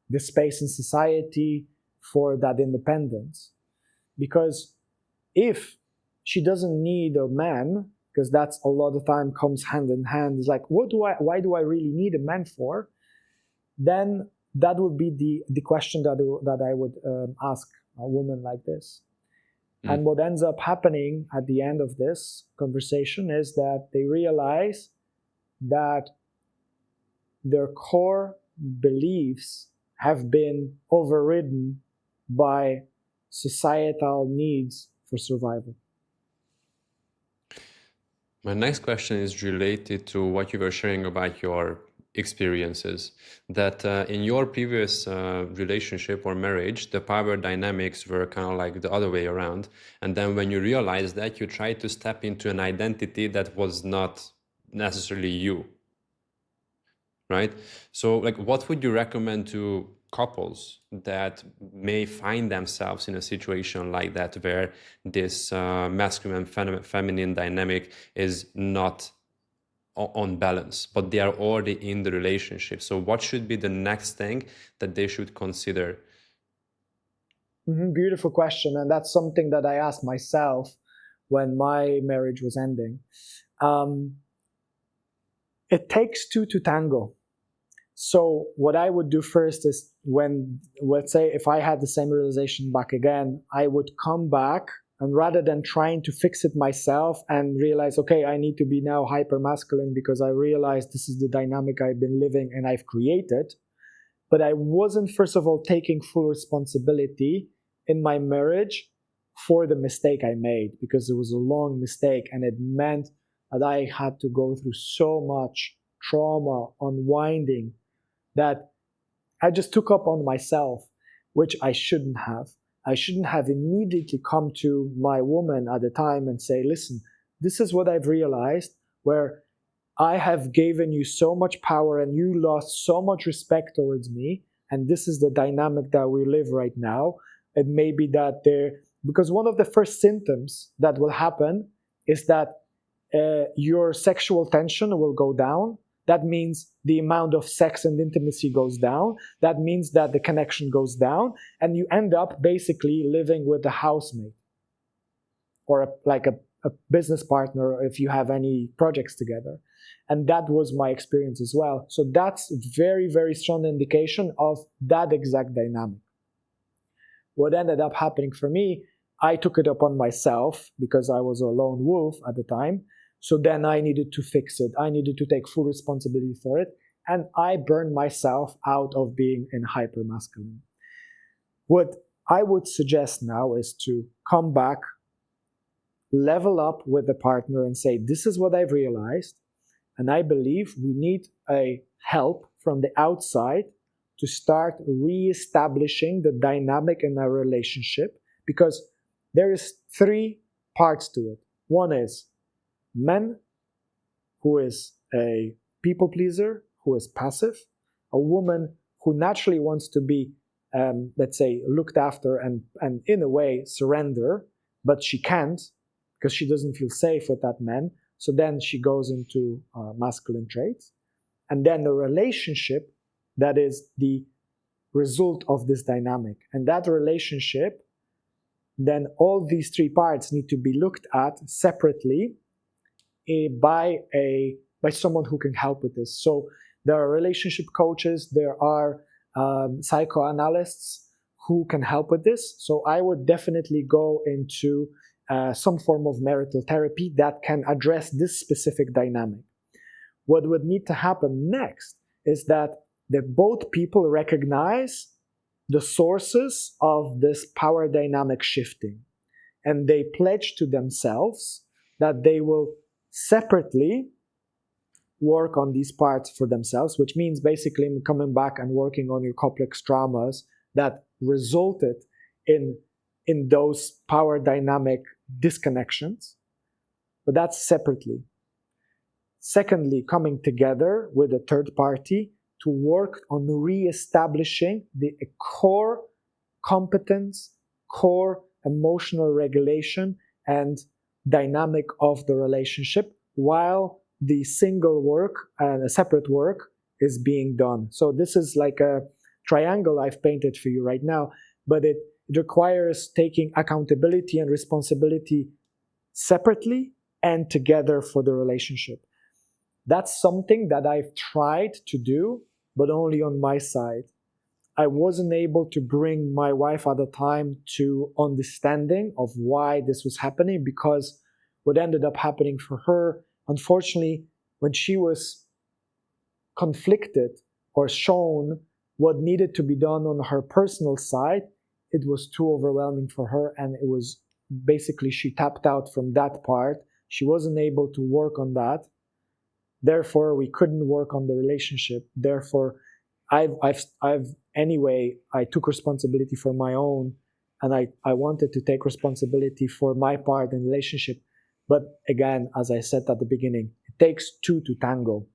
the space in society, for that independence. Because if she doesn't need a man, because that's a lot of time comes hand in hand, it's like, why do I really need a man for? Then that would be the question that I would ask a woman like this. And what ends up happening at the end of this conversation is that they realize that their core beliefs have been overridden by societal needs for survival. My next question is related to what you were sharing about your experiences, that in your previous relationship or marriage, the power dynamics were kind of like the other way around. And then when you realized that, you tried to step into an identity that was not necessarily you, right? So like, what would you recommend to couples that may find themselves in a situation like that, where this masculine feminine dynamic is not on balance, but they are already in the relationship? So what should be the next thing that they should consider? Beautiful question. And that's something that I ask myself when my marriage was ending. It takes two to tango. So what I would do first is, when, let's say, if I had the same realization back again, I would come back, and rather than trying to fix it myself and realize, okay, I need to be now hyper masculine because I realized this is the dynamic I've been living and I've created. But I wasn't, first of all, taking full responsibility in my marriage for the mistake I made, because it was a long mistake and it meant that I had to go through so much trauma, unwinding, that I just took up on myself, which I shouldn't have. I shouldn't have immediately come to my woman at the time and say, listen, this is what I've realized, where I have given you so much power and you lost so much respect towards me. And this is the dynamic that we live right now. It may be that because one of the first symptoms that will happen is that your sexual tension will go down. That means the amount of sex and intimacy goes down. That means that the connection goes down, and you end up basically living with a housemate or a business partner if you have any projects together. And that was my experience as well. So that's a very, very strong indication of that exact dynamic. What ended up happening for me, I took it upon myself because I was a lone wolf at the time. So then I needed to fix it. I needed to take full responsibility for it. And I burned myself out of being in hypermasculine. What I would suggest now is to come back, level up with the partner and say, this is what I've realized. And I believe we need a help from the outside to start reestablishing the dynamic in our relationship, because there is three parts to it. One is men, who is a people pleaser, who is passive, a woman who naturally wants to be, let's say, looked after and in a way surrender, but she can't because she doesn't feel safe with that man. So then she goes into masculine traits. And then the relationship that is the result of this dynamic. And that relationship, then all these three parts need to be looked at separately by someone who can help with this. So there are relationship coaches, there are psychoanalysts who can help with this. So I would definitely go into some form of marital therapy that can address this specific dynamic. What would need to happen next is that both people recognize the sources of this power dynamic shifting, and they pledge to themselves that they will separately work on these parts for themselves, which means basically coming back and working on your complex traumas that resulted in those power dynamic disconnections, but that's separately. Secondly, coming together with a third party to work on re-establishing the core competence, core emotional regulation and dynamic of the relationship, while the single work and a separate work is being done. So this is like a triangle I've painted for you right now, but it requires taking accountability and responsibility separately and together for the relationship. That's something that I've tried to do, but only on my side. I wasn't able to bring my wife at the time to understanding of why this was happening, because what ended up happening for her, unfortunately, when she was conflicted or shown what needed to be done on her personal side, it was too overwhelming for her, and it was basically she tapped out from that part. She wasn't able to work on that. Therefore, we couldn't work on the relationship. Therefore, I took responsibility for my own, and I wanted to take responsibility for my part in the relationship. But again, as I said at the beginning, it takes two to tango.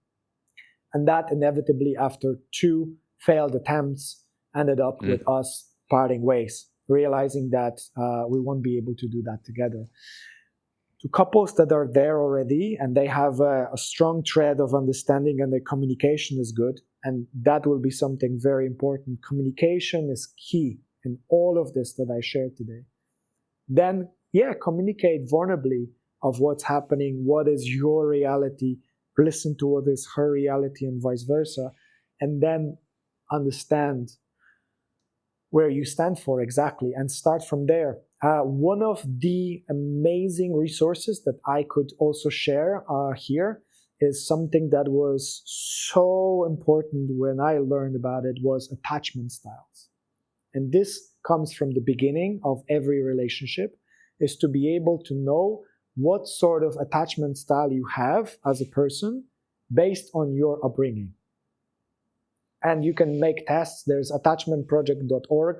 And that inevitably, after two failed attempts, ended up with us parting ways, realizing that we won't be able to do that together. To couples that are there already and they have a strong thread of understanding and the communication is good, and that will be something very important. Communication is key in all of this that I shared today. Then, communicate vulnerably of what's happening, what is your reality, listen to what is her reality and vice versa, and then understand where you stand for exactly and start from there. One of the amazing resources that I could also share here is something that was so important when I learned about it, was attachment styles. And this comes from the beginning of every relationship, is to be able to know what sort of attachment style you have as a person based on your upbringing. And you can make tests. There's attachmentproject.org,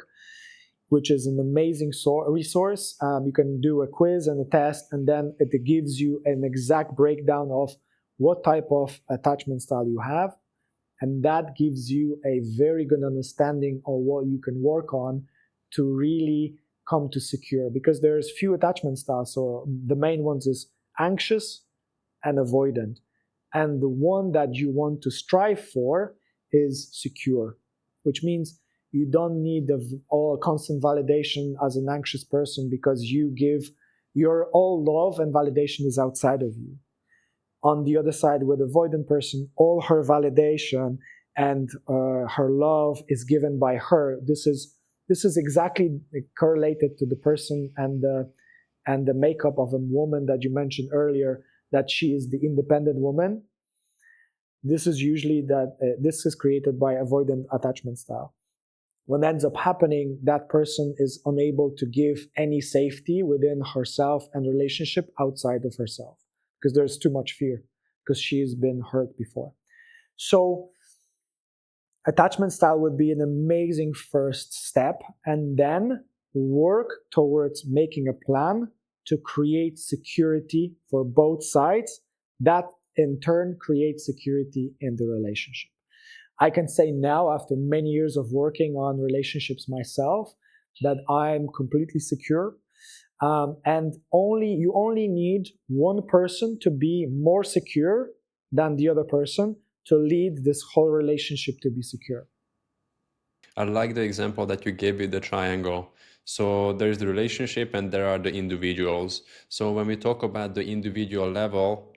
which is an amazing resource. You can do a quiz and a test, and then it gives you an exact breakdown of what type of attachment style you have. And that gives you a very good understanding of what you can work on to really come to secure. Because there's few attachment styles. So the main ones is anxious and avoidant. And the one that you want to strive for is secure, which means you don't need all constant validation as an anxious person, because you give your all love and validation is outside of you. On the other side, with avoidant person, all her validation and her love is given by her. This is exactly correlated to the person and the makeup of a woman that you mentioned earlier, that she is the independent woman. This is usually this is created by avoidant attachment style. What ends up happening, that person is unable to give any safety within herself and relationship outside of herself, because there's too much fear, because she's been hurt before. So attachment style would be an amazing first step, and then work towards making a plan to create security for both sides. That in turn creates security in the relationship. I can say now, after many years of working on relationships myself, that I'm completely secure. And you only need one person to be more secure than the other person to lead this whole relationship to be secure. I like the example that you gave with the triangle. So there's the relationship and there are the individuals. So when we talk about the individual level,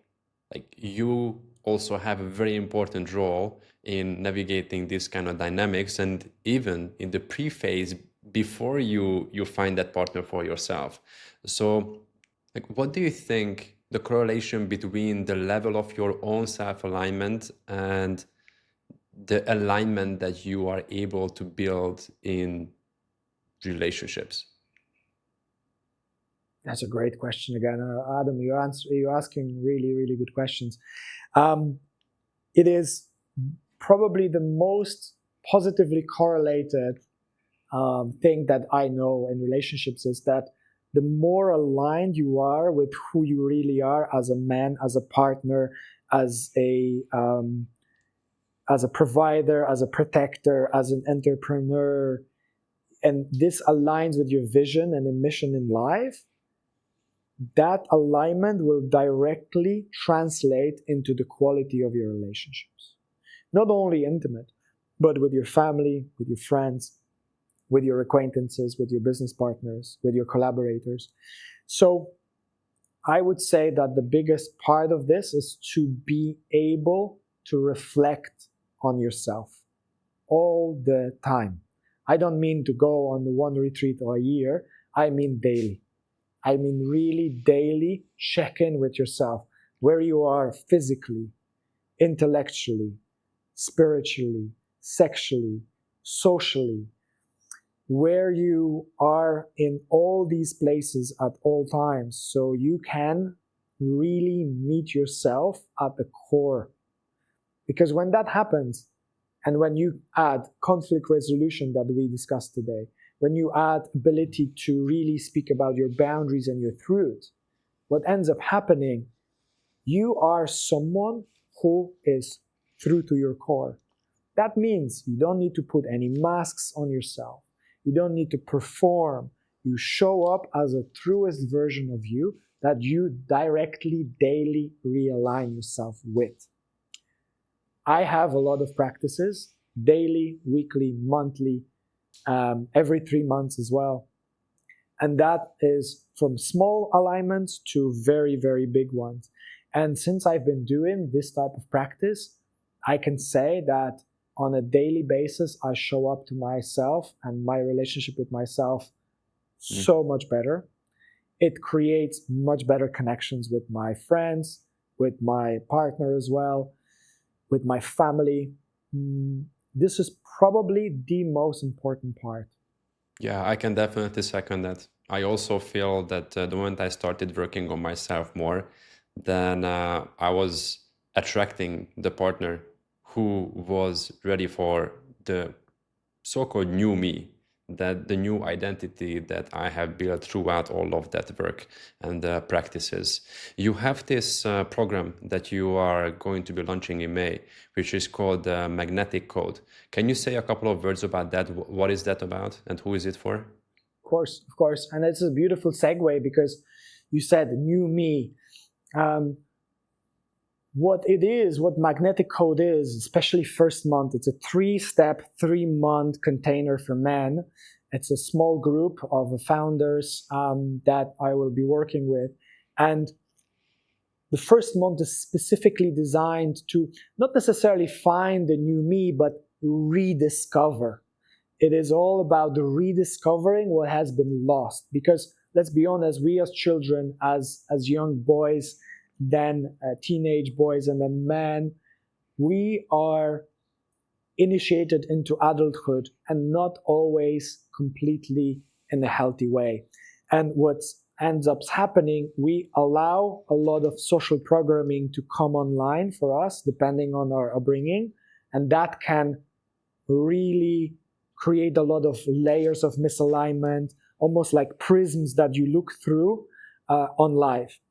like, you also have a very important role in navigating this kind of dynamics, and even in the pre-phase before you find that partner for yourself. So, like, what do you think the correlation between the level of your own self-alignment and the alignment that you are able to build in relationships? That's a great question again, Adam. You're asking really, really good questions. It is probably the most positively correlated thing that I know in relationships, is that the more aligned you are with who you really are as a man, as a partner, as a provider, as a protector, as an entrepreneur, and this aligns with your vision and a mission in life, that alignment will directly translate into the quality of your relationships. Not only intimate, but with your family, with your friends, with your acquaintances, with your business partners, with your collaborators. So I would say that the biggest part of this is to be able to reflect on yourself all the time. I don't mean to go on the one retreat or a year. I mean daily. I mean really daily check in with yourself, where you are physically, intellectually, spiritually, sexually, socially, where you are in all these places at all times, so you can really meet yourself at the core. Because when that happens, and when you add conflict resolution that we discussed today, when you add ability to really speak about your boundaries and your truth, what ends up happening, you are someone who is true to your core. That means you don't need to put any masks on yourself. You don't need to perform. You show up as a truest version of you that you directly, daily realign yourself with. I have a lot of practices, daily, weekly, monthly, every 3 months as well. And that is from small alignments to very, very big ones. And since I've been doing this type of practice, I can say that on a daily basis, I show up to myself and my relationship with myself so much better. It creates much better connections with my friends, with my partner as well, with my family. This is probably the most important part. Yeah, I can definitely second that. I also feel that the moment I started working on myself more, then I was attracting the partner who was ready for the so-called new me, that the new identity that I have built throughout all of that work and practices. You have this program that you are going to be launching in May, which is called Magnetic Code. Can you say a couple of words about that? What is that about and who is it for? Of course. And it's a beautiful segue because you said new me. What it is, what magnetic code is, especially first month, it's a 3-step, 3-month container for men. It's a small group of founders that I will be working with. And the first month is specifically designed to not necessarily find the new me, but rediscover. It is all about the rediscovering what has been lost. Because let's be honest, we as children, as young boys, then teenage boys, and then men, we are initiated into adulthood and not always completely in a healthy way. And what ends up happening, we allow a lot of social programming to come online for us, depending on our upbringing, and that can really create a lot of layers of misalignment, almost like prisms that you look through on life.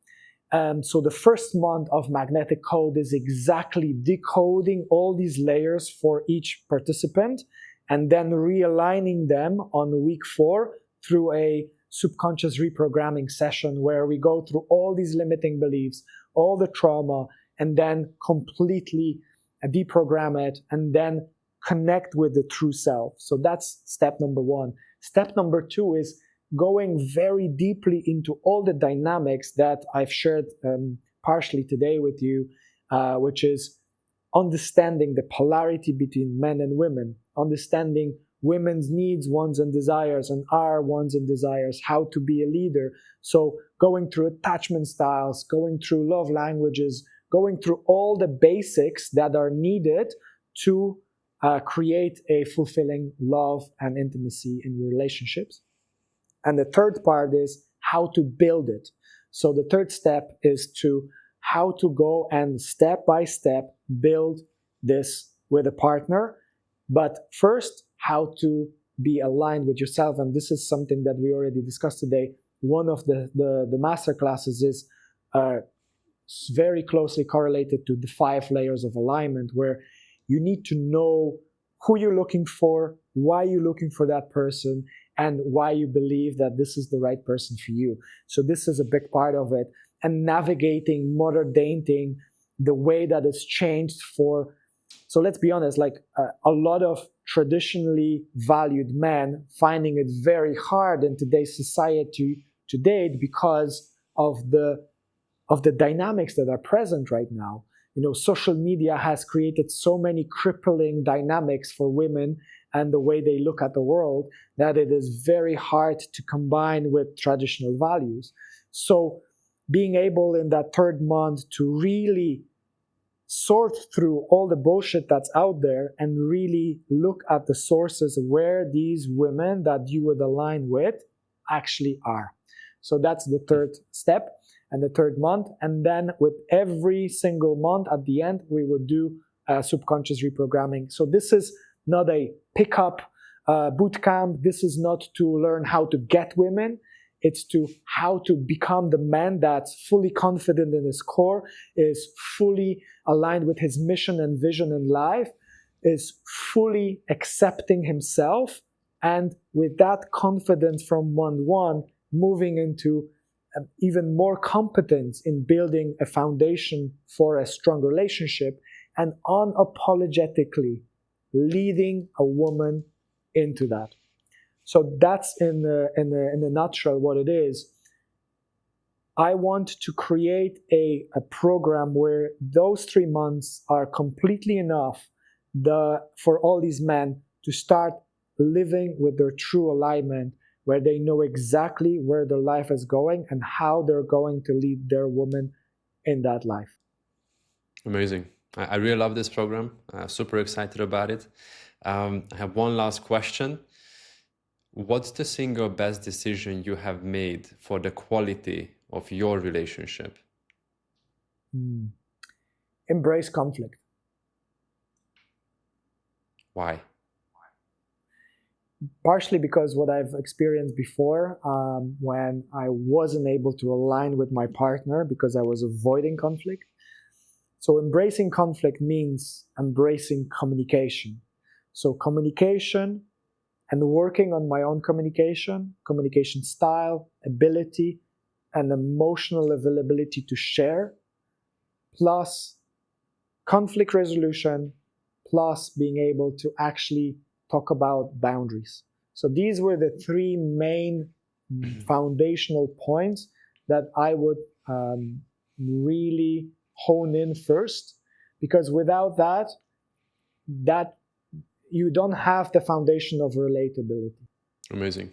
So the first month of Magnetic Code is exactly decoding all these layers for each participant and then realigning them on week 4 through a subconscious reprogramming session where we go through all these limiting beliefs, all the trauma, and then completely deprogram it and then connect with the true self. So that's step number 1. Step number 2 is going very deeply into all the dynamics that I've shared partially today with you, which is understanding the polarity between men and women, understanding women's needs, wants, and desires, and our wants and desires, how to be a leader. So going through attachment styles, going through love languages, going through all the basics that are needed to create a fulfilling love and intimacy in your relationships. And the third part is how to build it. So the third step is to how to go and step by step build this with a partner. But first, how to be aligned with yourself. And this is something that we already discussed today. One of the master classes is very closely correlated to the 5 layers of alignment, where you need to know who you're looking for, why you're looking for that person, and why you believe that this is the right person for you. So this is a big part of it. And navigating modern dating, the way that it's changed for, so let's be honest, like a lot of traditionally valued men finding it very hard in today's society to date because of the dynamics that are present right now. You know, social media has created so many crippling dynamics for women and the way they look at the world that it is very hard to combine with traditional values. So being able in that third month to really sort through all the bullshit that's out there and really look at the sources where these women that you would align with actually are. So that's the third step and the third month. And then with every single month at the end, we would do subconscious reprogramming. So this is not a pickup boot camp. This is not to learn how to get women. It's to how to become the man that's fully confident in his core, is fully aligned with his mission and vision in life, is fully accepting himself, and with that confidence from 1-1, moving into even more competence in building a foundation for a strong relationship and unapologetically leading a woman into that. So that's in a nutshell what it is. I want to create a program where those 3 months are completely enough for all these men to start living with their true alignment, where they know exactly where their life is going and how they're going to lead their woman in that life. Amazing. I really love this program. Super excited about it. I have one last question. What's the single best decision you have made for the quality of your relationship? Embrace conflict. Why? Partially because what I've experienced before, when I wasn't able to align with my partner because I was avoiding conflict. So embracing conflict means embracing communication. So communication and working on my own communication style, ability, and emotional availability to share, plus conflict resolution, plus being able to actually talk about boundaries. So these were the three main foundational points that I would really hone in first, because without that you don't have the foundation of relatability. Amazing.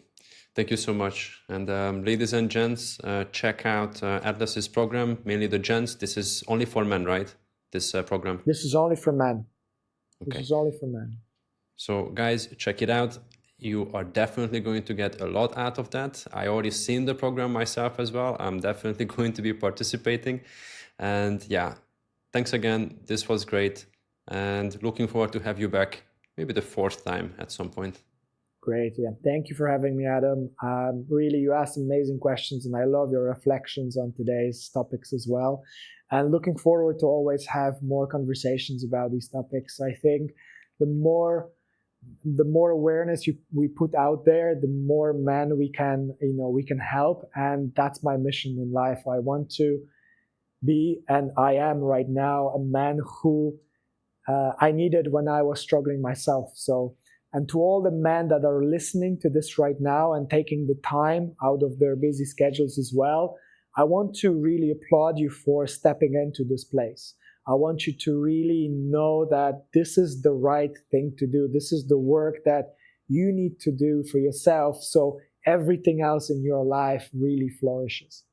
Thank you so much. And ladies and gents, check out Atlas's program, mainly the gents. This is only for men, right? This program? This is only for men. Okay. This is only for men. So guys, check it out. You are definitely going to get a lot out of that. I already seen the program myself as well. I'm definitely going to be participating. And yeah, thanks again. This was great. And looking forward to have you back, maybe the fourth time at some point. Great. Yeah. Thank you for having me, Adam. Really, you asked amazing questions, and I love your reflections on today's topics as well. And looking forward to always have more conversations about these topics. I think the more awareness we put out there, the more men we can help, and that's my mission in life. I want to be, and I am right now, a man who I needed when I was struggling myself. So, and to all the men that are listening to this right now and taking the time out of their busy schedules as well, I want to really applaud you for stepping into this place. I want you to really know that this is the right thing to do. This is the work that you need to do for yourself, so everything else in your life really flourishes.